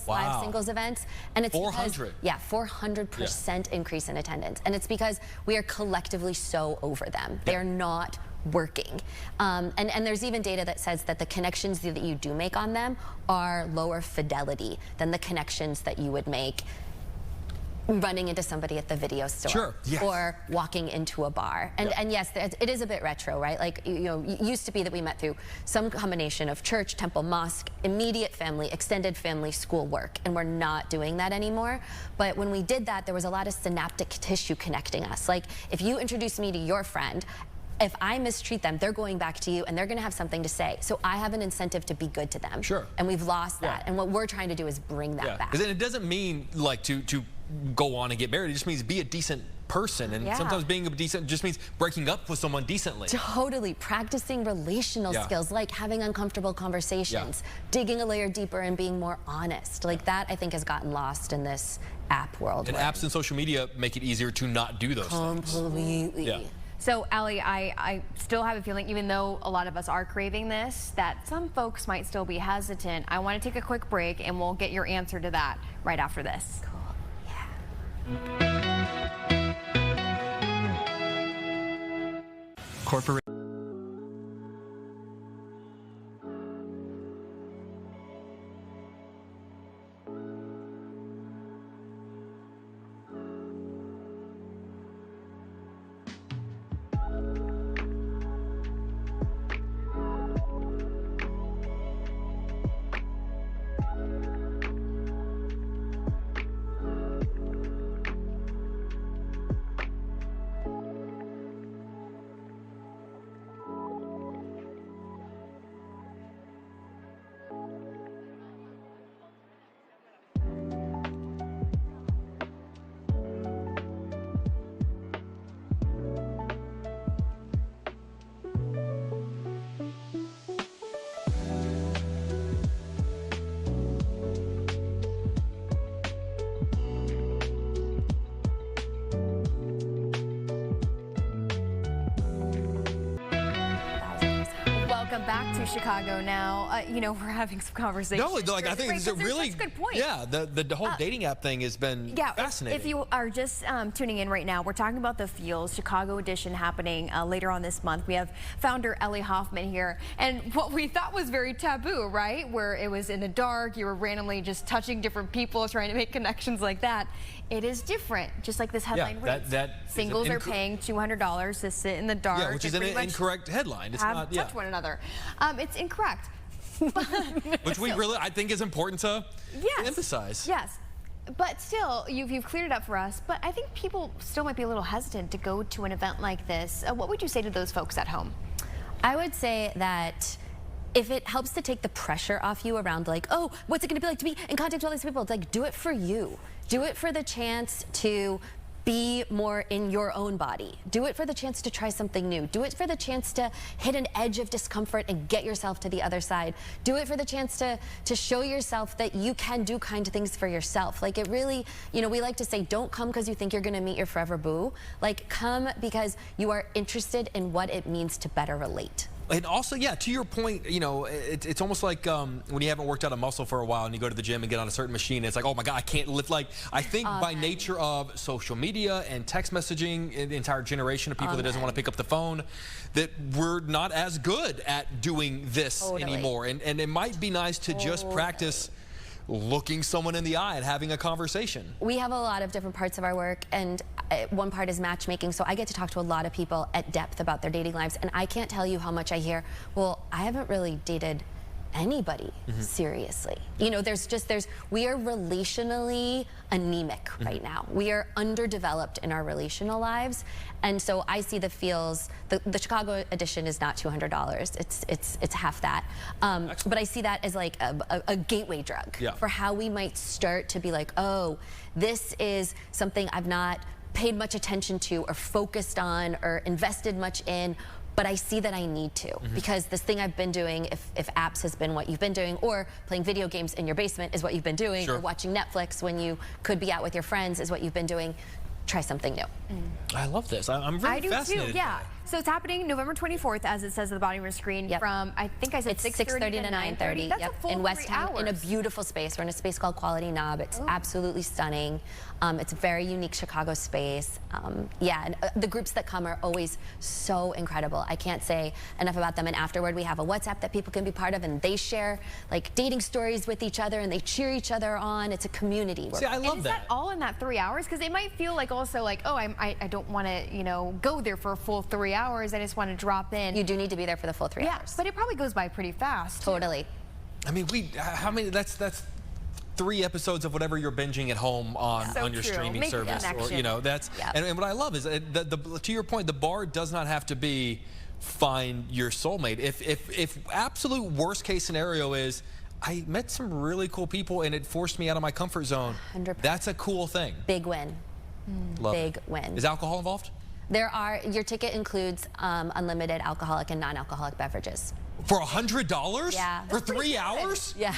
live singles events. And it's 400? Yeah, 400% increase in attendance. And it's because we are collectively so over them. They are not working. And there's even data that says that the connections that you do make on them are lower fidelity than the connections that you would make running into somebody at the video store, or walking into a bar. And yes, it is a bit retro, right? Like, you know, it used to be that we met through some combination of church, temple, mosque, immediate family, extended family, school, work, and we're not doing that anymore. But when we did that, there was a lot of synaptic tissue connecting us. Like, if you introduce me to your friend, if I mistreat them, they're going back to you, and they're going to have something to say. So I have an incentive to be good to them. Sure. And we've lost that. And what we're trying to do is bring that back. Because it doesn't mean, like, to go on and get married. It just means be a decent person. And sometimes being a decent just means breaking up with someone decently. Totally. Practicing relational skills, like having uncomfortable conversations, digging a layer deeper and being more honest. Like, that, I think, has gotten lost in this app world. And apps and social media make it easier to not do those things. Completely. Yeah. So, Allie, I still have a feeling, even though a lot of us are craving this, that some folks might still be hesitant. I want to take a quick break, and we'll get your answer to that right after this. Cool. Corporate. Welcome back to Chicago Now. You know, we're having some conversations. No, like I think it's a really that's a good point. Yeah, the whole dating app thing has been fascinating. If you are just tuning in right now, we're talking about the Feels Chicago edition happening later on this month. We have founder Ellie Hoffman here, and what we thought was very taboo, right? Where it was in the dark, you were randomly just touching different people, trying to make connections like that. It is different, just like this headline reads. Singles are paying $200 to sit in the dark. Yeah, which is an incorrect headline. It's not touch one another. It's incorrect. Which we really, I think, is important to emphasize. Yes. But still, you've cleared it up for us. But I think people still might be a little hesitant to go to an event like this. What would you say to those folks at home? I would say that if it helps to take the pressure off you around like, oh, what's it going to be like to be in contact with all these people? It's like, do it for you. Do it for the chance to be more in your own body. Do it for the chance to try something new. Do it for the chance to hit an edge of discomfort and get yourself to the other side. Do it for the chance to show yourself that you can do kind of things for yourself. Like, it really, you know, we like to say, don't come because you think you're going to meet your forever boo. Like, come because you are interested in what it means to better relate. And also, yeah, to your point, you know, it's almost like when you haven't worked out a muscle for a while and you go to the gym and get on a certain machine, it's like, oh my God, I can't lift. Like, I think by nature of social media and text messaging, the entire generation of people that doesn't want to pick up the phone, that we're not as good at doing this anymore. And it might be nice to just practice looking someone in the eye and having a conversation. We have a lot of different parts of our work, and one part is matchmaking, so I get to talk to a lot of people at depth about their dating lives, and I can't tell you how much I hear, well, I haven't really dated anybody seriously. You know, we are relationally anemic right now. We are underdeveloped in our relational lives, and so I see the Feels, the Chicago edition is not $200. It's half that. But I see that as like a gateway drug for how we might start to be like, oh, this is something I've not paid much attention to or focused on or invested much in, but I see that I need to, because this thing I've been doing, if apps has been what you've been doing, or playing video games in your basement is what you've been doing, or watching Netflix when you could be out with your friends is what you've been doing, try something new. I love this. I'm really fascinated. I do too, yeah. So it's happening November 24th, as it says at the bottom of your screen, from, I think I said 6:30 to 9:30. That's a full in West 3 Town, hours. in a beautiful space. We're in a space called Quality Knob. It's absolutely stunning. It's a very unique Chicago space. Yeah, and the groups that come are always so incredible. I can't say enough about them. And afterward, we have a WhatsApp that people can be part of, and they share like dating stories with each other, and they cheer each other on. It's a community. See, I love Is that all in that 3 hours? Because it might feel like also like, oh, I don't want to, you know, go there for a full 3 hours. I just want to drop in. You do need to be there for the full 3 hours. But it probably goes by pretty fast. Totally. I mean, how many? That's 3 episodes of whatever you're binging at home on your streaming service, or you know, that's and what I love is to your point, the bar does not have to be find your soulmate. If absolute worst case scenario is I met some really cool people and it forced me out of my comfort zone, 100%. That's a cool thing. Big win. Big win. Is alcohol involved? Your ticket includes unlimited alcoholic and non-alcoholic beverages. For $100? Yeah. For 3 hours? Yeah.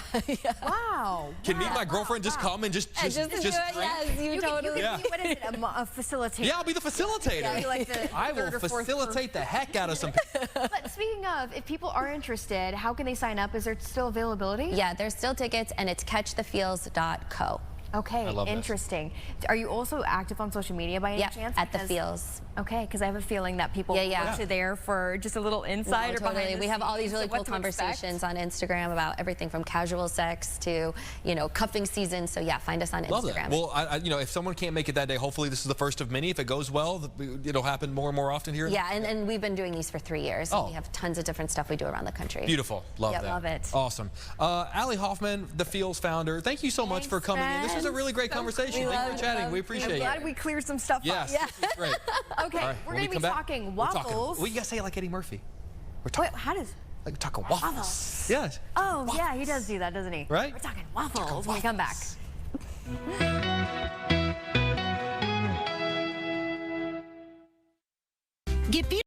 Wow. Can me and my girlfriend just come and just drink? Yes, you totally. You can be, what is it, a facilitator? Yeah, I'll be the facilitator. Yeah, like the I will facilitate the heck out of some people. But speaking of, if people are interested, how can they sign up? Is there still availability? Yeah, there's still tickets, and it's catchthefeels.co. Okay, interesting. Are you also active on social media by any chance? At the Feels. Okay, because I have a feeling that people go to there for just a little insight or behind the We have all these really scenes, cool conversations on Instagram about everything from casual sex to, you know, cuffing season. So yeah, find us on Love Instagram. That. Well, you know, if someone can't make it that day, hopefully this is the first of many. If it goes well, it'll happen more and more often here. Yeah, and we've been doing these for 3 years. And we have tons of different stuff we do around the country. Beautiful. Love that. Love it. Awesome. Allie Hoffman, the Feels founder, thank you so much for coming in. This was a really great conversation. Thank you for chatting. We appreciate it. I'm glad we cleared some stuff up. Yes, this is great. Okay, we're going to be talking waffles. Well, you got to say it like Eddie Murphy. Wait, how does... Like, we're talking waffles. Yes. Oh, yeah, he does do that, doesn't he? Right? We're talking waffles when we come back. Get beautiful.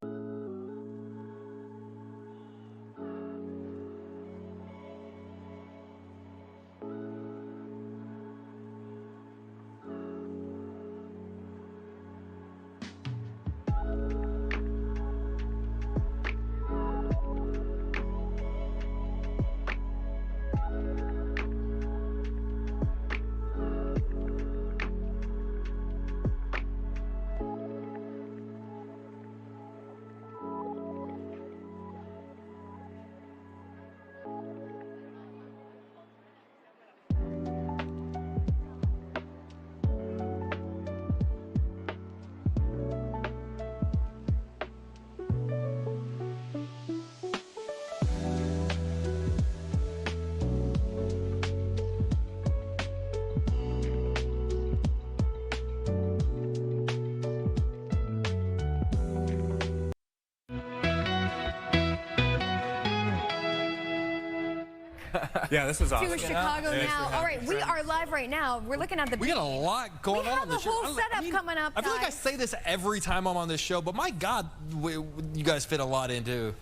Yeah, this is awesome. To Chicago Now. All right, we are live right now. We're looking at the. We got a lot going on. We have a whole setup coming up. I feel like I say this every time I'm on this show, but my God, you guys fit a lot into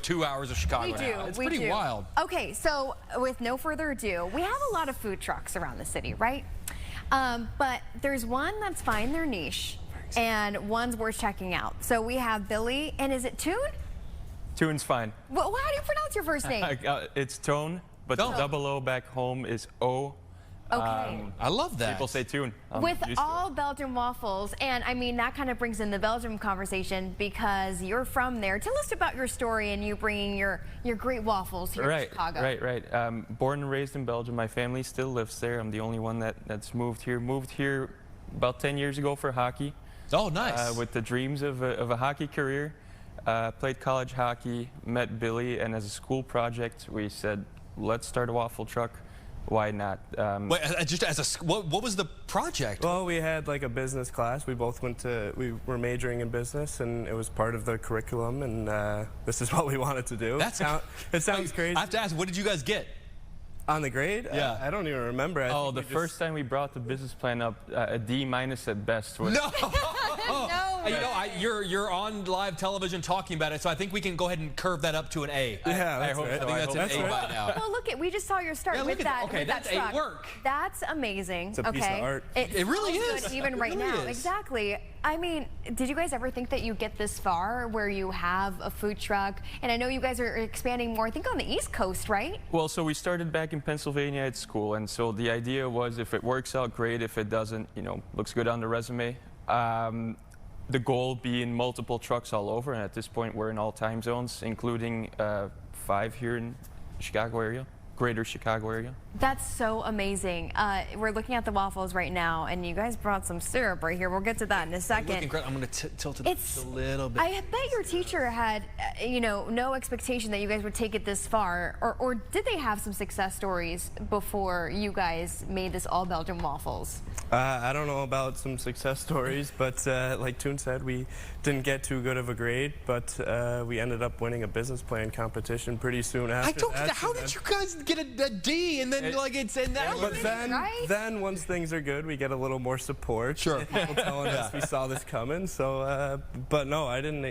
2 hours of Chicago. We do. Now. It's pretty wild. Okay, so with no further ado, we have a lot of food trucks around the city, right? But there's one that's fine their niche, and one's worth checking out. So we have Billy, and is it Toon? Toon's fine. Well, how do you pronounce your first name? It's Tone, but the double O back home is O. Okay. I love that. People say Toon. With all Belgian waffles, and I mean, that kind of brings in the Belgium conversation because you're from there. Tell us about your story and you bringing your great waffles here to Chicago. Right. Born and raised in Belgium. My family still lives there. I'm the only one that's moved here. Moved here about 10 years ago for hockey. Oh, nice. With the dreams of a hockey career. Played college hockey, met Billy, and as a school project, we said, let's start a waffle truck. Why not? Wait, what was the project? Well, we had like a business class. We both we were majoring in business, and it was part of the curriculum, and this is what we wanted to do. It sounds crazy. I have to ask, what did you guys get? On the grade? Yeah. I don't even remember. The first time we brought the business plan up, a D- at best. No! You're on live television talking about it, so I think we can go ahead and curve that up to an A. Yeah, I hope so. I think that's an A by now. Well, look, we just saw your start with that. Okay, that's truck. A work. That's amazing. It's a piece of art. It really is. Good even right now. Exactly. I mean, did you guys ever think that you get this far where you have a food truck? And I know you guys are expanding more, I think on the East Coast, right? Well, so we started back in Pennsylvania at school, and so the idea was if it works out, great. If it doesn't, looks good on the resume. The goal being multiple trucks all over, and at this point we're in all time zones, including 5 here in Chicago area. Greater Chicago area. That's so amazing. We're looking at the waffles right now, and you guys brought some syrup right here. We'll get to that in a second. I'm going to tilt it just a little bit. I bet your teacher had, no expectation that you guys would take it this far, or did they have some success stories before you guys made this all Belgian waffles? I don't know about some success stories, but like Toon said, we didn't get too good of a grade, but we ended up winning a business plan competition pretty soon after that. How did you guys get a D and then then once things are good, we get a little more support. Sure. People telling us we saw this coming. So, but no, I didn't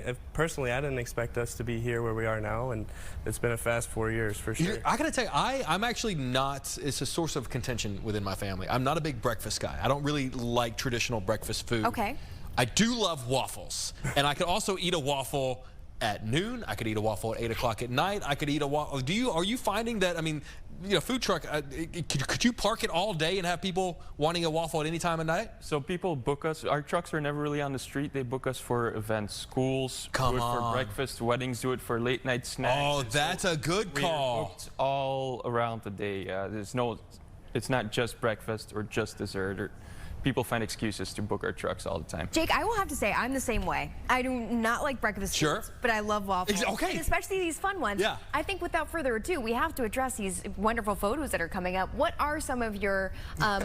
expect us to be here where we are now, and it's been a fast 4 years for sure. I gotta tell you, I'm actually not. It's a source of contention within my family. I'm not a big breakfast guy. I don't really like traditional breakfast food. Okay. I do love waffles, and I could also eat a waffle at noon. I could eat a waffle at 8 o'clock at night. I could eat a waffle. Are you finding that, I mean, you know, food truck, could you park it all day and have people wanting a waffle at any time of night? So people book us. Our trucks are never really on the street. They book us for events. Schools Come do it on. for breakfast. Weddings do it for late night snacks. Oh, that's a good call. We're booked all around the day. It's not just breakfast or just dessert. Or people find excuses to book our trucks all the time. Jake, I will have to say, I'm the same way. I do not like breakfast foods, but I love waffles. Okay. And especially these fun ones. Yeah. I think without further ado, we have to address these wonderful photos that are coming up. What are some of your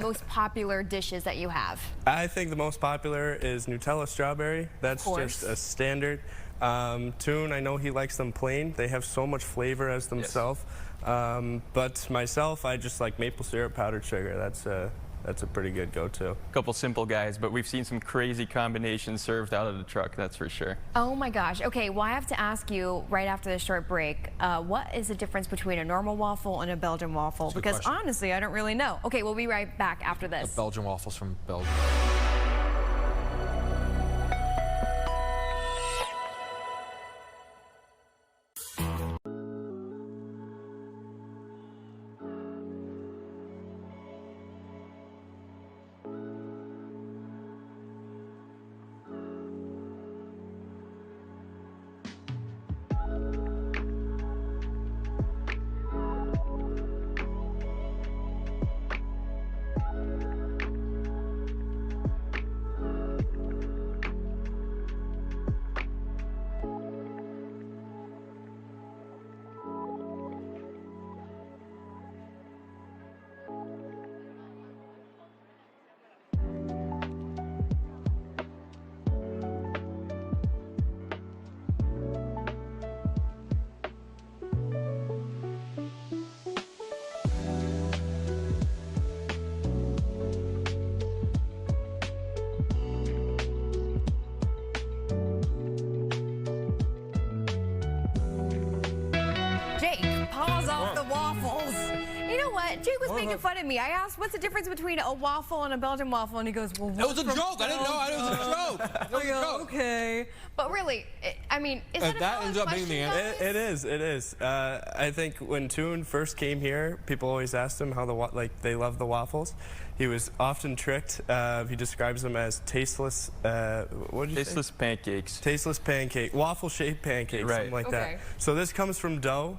most popular dishes that you have? I think the most popular is Nutella strawberry. That's just a standard. Toon, I know he likes them plain. They have so much flavor as themselves. Yes. But myself, I just like maple syrup, powdered sugar. That's a pretty good go-to. A couple simple guys, but we've seen some crazy combinations served out of the truck, that's for sure. Oh my gosh. Okay, well I have to ask you right after this short break, what is the difference between a normal waffle and a Belgian waffle? Because honestly, I don't really know. Okay, we'll be right back after this. The Belgian waffles from Belgium. Jake was making fun of me. I asked, what's the difference between a waffle and a Belgian waffle? And he goes, well, that was a joke. I didn't know. It was a joke. That was a joke. Okay. But really, I mean, is that ends up being the answer? It is. I think when Toon first came here, people always asked him how they love the waffles. He was often tricked. He describes them as tasteless. What did you Tasteless say? Pancakes. Tasteless pancake, waffle-shaped pancakes, something like that. So this comes from dough.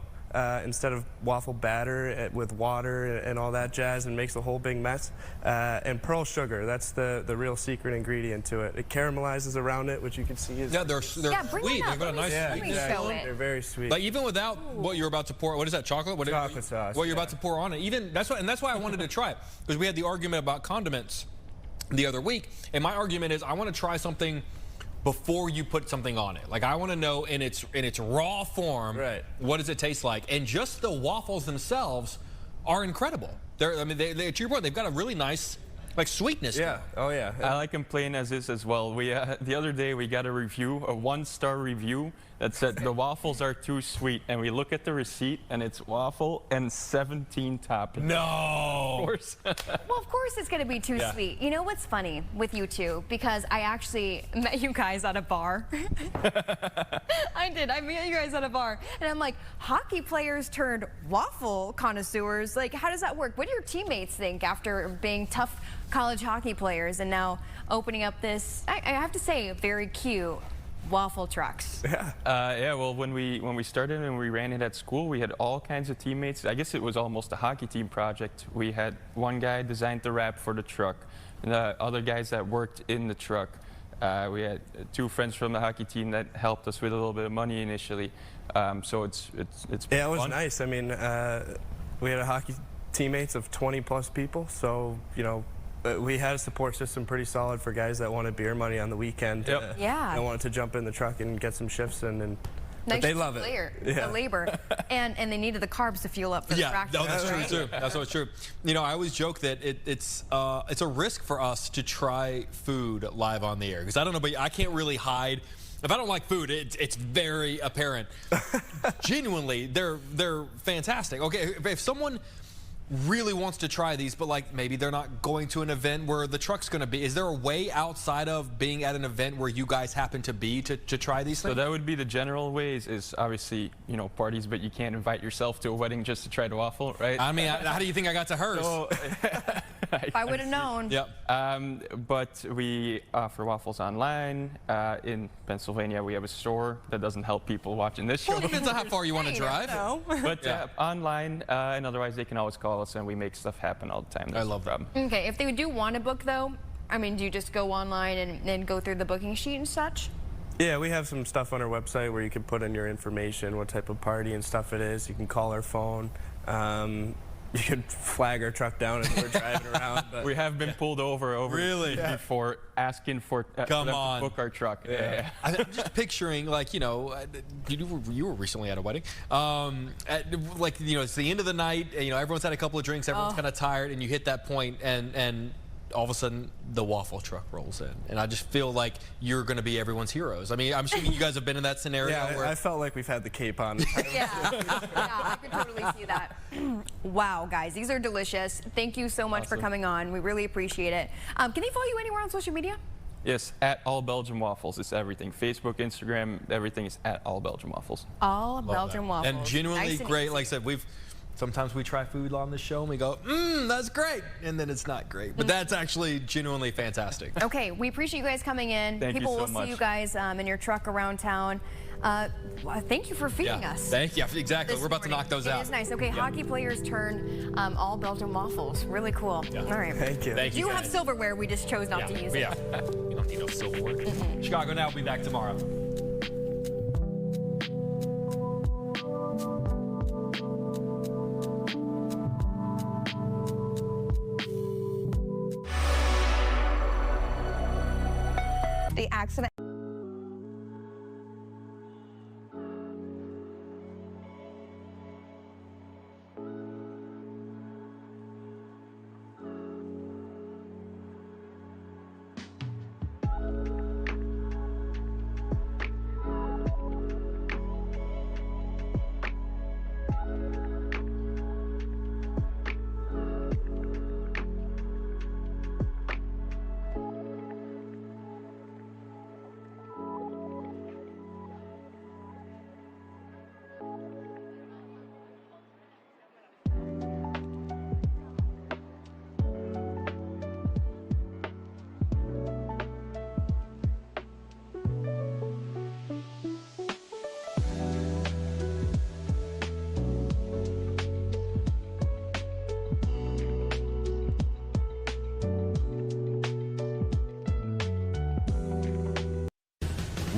Instead of waffle batter with water and all that jazz, and makes a whole big mess. And pearl sugar, that's the real secret ingredient to it. It caramelizes around it, which you can see is they're sweet. They've got a nice sweetness. They're very sweet. Like even without what you're about to pour, what is that, chocolate? Chocolate sauce. What you're about to pour on it. Even that's why I wanted to try it, because we had the argument about condiments the other week, and my argument is I want to try something before you put something on it. Like I want to know in its raw form, what does it taste like? And just the waffles themselves are incredible. I mean, to your point, they've got a really nice sweetness. Yeah. Oh yeah. I like them plain as is as well. We the other day we got a 1-star review that said the waffles are too sweet, and we look at the receipt and it's waffle and 17 toppings. No. Of course. Well, of course it's going to be too sweet. You know what's funny with you two? Because I actually met you guys at a bar. I did. I met you guys at a bar, and I'm like, hockey players turned waffle connoisseurs. Like, how does that work? What do your teammates think after being tough college hockey players and now opening up this, I have to say, very cute waffle trucks? Yeah. Well, when we started and we ran it at school, we had all kinds of teammates. I guess it was almost a hockey team project. We had one guy designed the wrap for the truck, and the other guys that worked in the truck. We had 2 friends from the hockey team that helped us with a little bit of money initially. So it's been it was fun. nice. I mean, we had a hockey teammates of 20+ people, so we had a support system pretty solid for guys that wanted beer money on the weekend. Yeah. And wanted to jump in the truck and get some shifts in, and but they love it. The labor, and they needed the carbs to fuel up for the practice. Yeah, that's true too. That's what's true. I always joke that it's a risk for us to try food live on the air, because I don't know, but I can't really hide. If I don't like food, it's very apparent. Genuinely, they're fantastic. Okay, if someone really wants to try these, but like maybe they're not going to an event where the truck's going to be? Is there a way outside of being at an event where you guys happen to be to try these things? So that would be the general ways, is obviously, you know, parties, but you can't invite yourself to a wedding just to try the waffle, right? I mean, how do you think I got to hers? So, If I would have known. Yep. But we offer waffles online. In Pennsylvania, we have a store. That doesn't help people watching this show. Well, it depends on how far you want to drive. But online, and otherwise they can always call us, and we make stuff happen all the time. I love that. Okay, if they do want to book though, I mean, do you just go online and then go through the booking sheet and such? Yeah, we have some stuff on our website where you can put in your information, what type of party and stuff it is. You can call our phone. You can flag our truck down as we're driving around. But we have been pulled over before asking for them to book our truck. Yeah. I'm just picturing, like, you know, you were recently at a wedding. Like, you know, it's the end of the night. You know, everyone's had a couple of drinks. Everyone's kind of tired, and you hit that point, and all of a sudden the waffle truck rolls in, and I just feel like you're going to be everyone's heroes. I mean, I'm assuming you guys have been in that scenario. Yeah, where I felt like we've had the cape on. Yeah, I could totally see that. Wow, guys, these are delicious. Thank you so much for coming on. We really appreciate it. Can they follow you anywhere on social media? Yes, at All Belgian Waffles. It's everything. Facebook, Instagram, everything is at All Belgian Waffles. All Belgian Waffles. And genuinely nice and great. easy. Like I said, sometimes we try food on the show and we go, that's great. And then it's not great. But that's actually genuinely fantastic. Okay, we appreciate you guys coming in. Thank People you so will much. see you guys in your truck around town. Thank you for feeding us. Thank you. Exactly. We're about to knock those out. It is nice. Okay, hockey players turn all Belgian waffles. Really cool. Yeah. All right. Thank you. Thank you. You have silverware. We just chose not to use it. Yeah. You don't need no silverware. Chicago Now will be back tomorrow. The accident.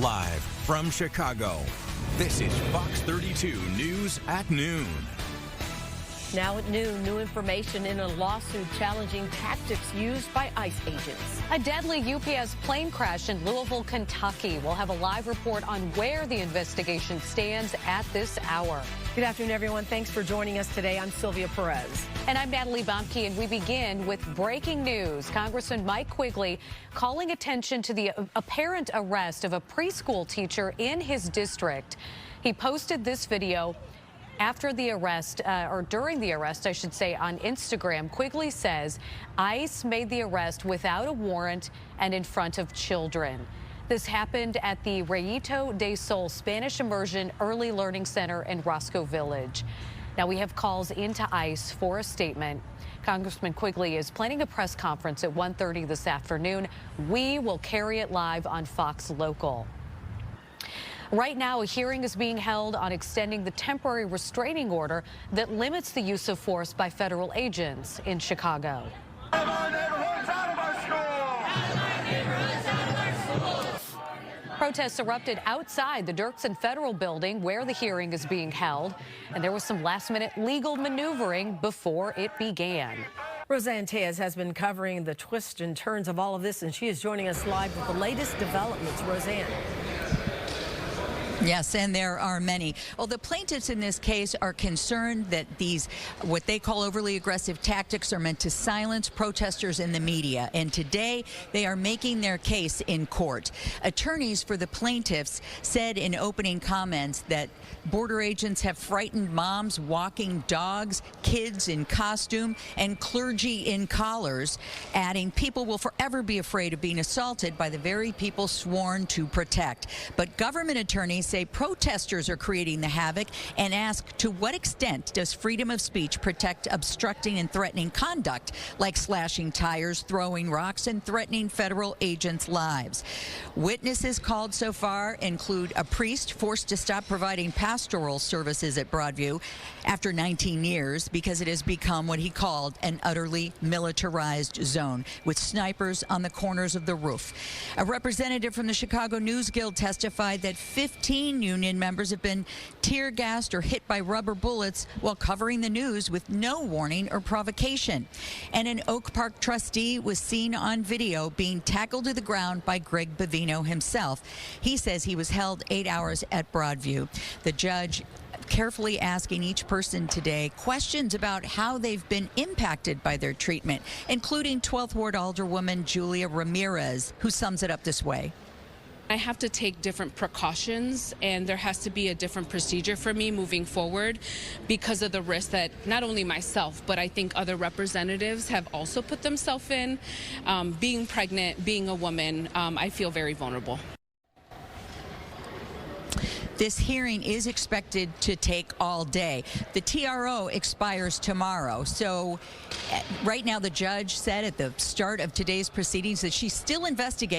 Live from Chicago, this is Fox 32 News at Noon. Now at noon, new information in a lawsuit challenging tactics used by ICE agents. A deadly UPS plane crash in Louisville, Kentucky. We'll have a live report on where the investigation stands at this hour. Good afternoon, everyone. Thanks for joining us today. I'm Sylvia Perez. And I'm Natalie Bomke, and we begin with breaking news. Congressman Mike Quigley calling attention to the apparent arrest of a preschool teacher in his district. He posted this video after the arrest, or during the arrest, I should say, on Instagram. Quigley says ICE made the arrest without a warrant and in front of children. This happened at the Rayito del Sol Spanish Immersion Early Learning Center in Roscoe Village. Now we have calls into ICE for a statement. Congressman Quigley is planning a press conference at 1:30 this afternoon. We will carry it live on Fox Local. Right now, a hearing is being held on extending the temporary restraining order that limits the use of force by federal agents in Chicago. Protests erupted outside the Dirksen Federal Building where the hearing is being held, and there was some last-minute legal maneuvering before it began. Roseanne Tejas has been covering the twists and turns of all of this, and she is joining us live with the latest developments. Roseanne. Yes, and there are many. Well, the plaintiffs in this case are concerned that these, what they call overly aggressive tactics, are meant to silence protesters in the media. And today, they are making their case in court. Attorneys for the plaintiffs said in opening comments that border agents have frightened moms walking dogs, kids in costume, and clergy in collars, adding, people will forever be afraid of being assaulted by the very people sworn to protect. But government attorneys say protesters are creating the havoc and ask, to what extent does freedom of speech protect obstructing and threatening conduct like slashing tires, throwing rocks, and threatening federal agents' lives? Witnesses called so far include a priest forced to stop providing pastoral services at Broadview after 19 years because it has become what he called an utterly militarized zone with snipers on the corners of the roof. A representative from the Chicago News Guild testified that 15 union members have been tear gassed or hit by rubber bullets while covering the news with no warning or provocation. And an Oak Park trustee was seen on video being tackled to the ground by Greg Bavino himself. He says he was held 8 hours at Broadview. The judge carefully asking each person today questions about how they've been impacted by their treatment, including 12th Ward Alderwoman Julia Ramirez, who sums it up this way. I have to take different precautions, and there has to be a different procedure for me moving forward because of the risk that not only myself, but I think other representatives have also put themselves in. Being pregnant, being a woman, I feel very vulnerable. This hearing is expected to take all day. The TRO expires tomorrow. So right now, the judge said at the start of today's proceedings that she's still investigating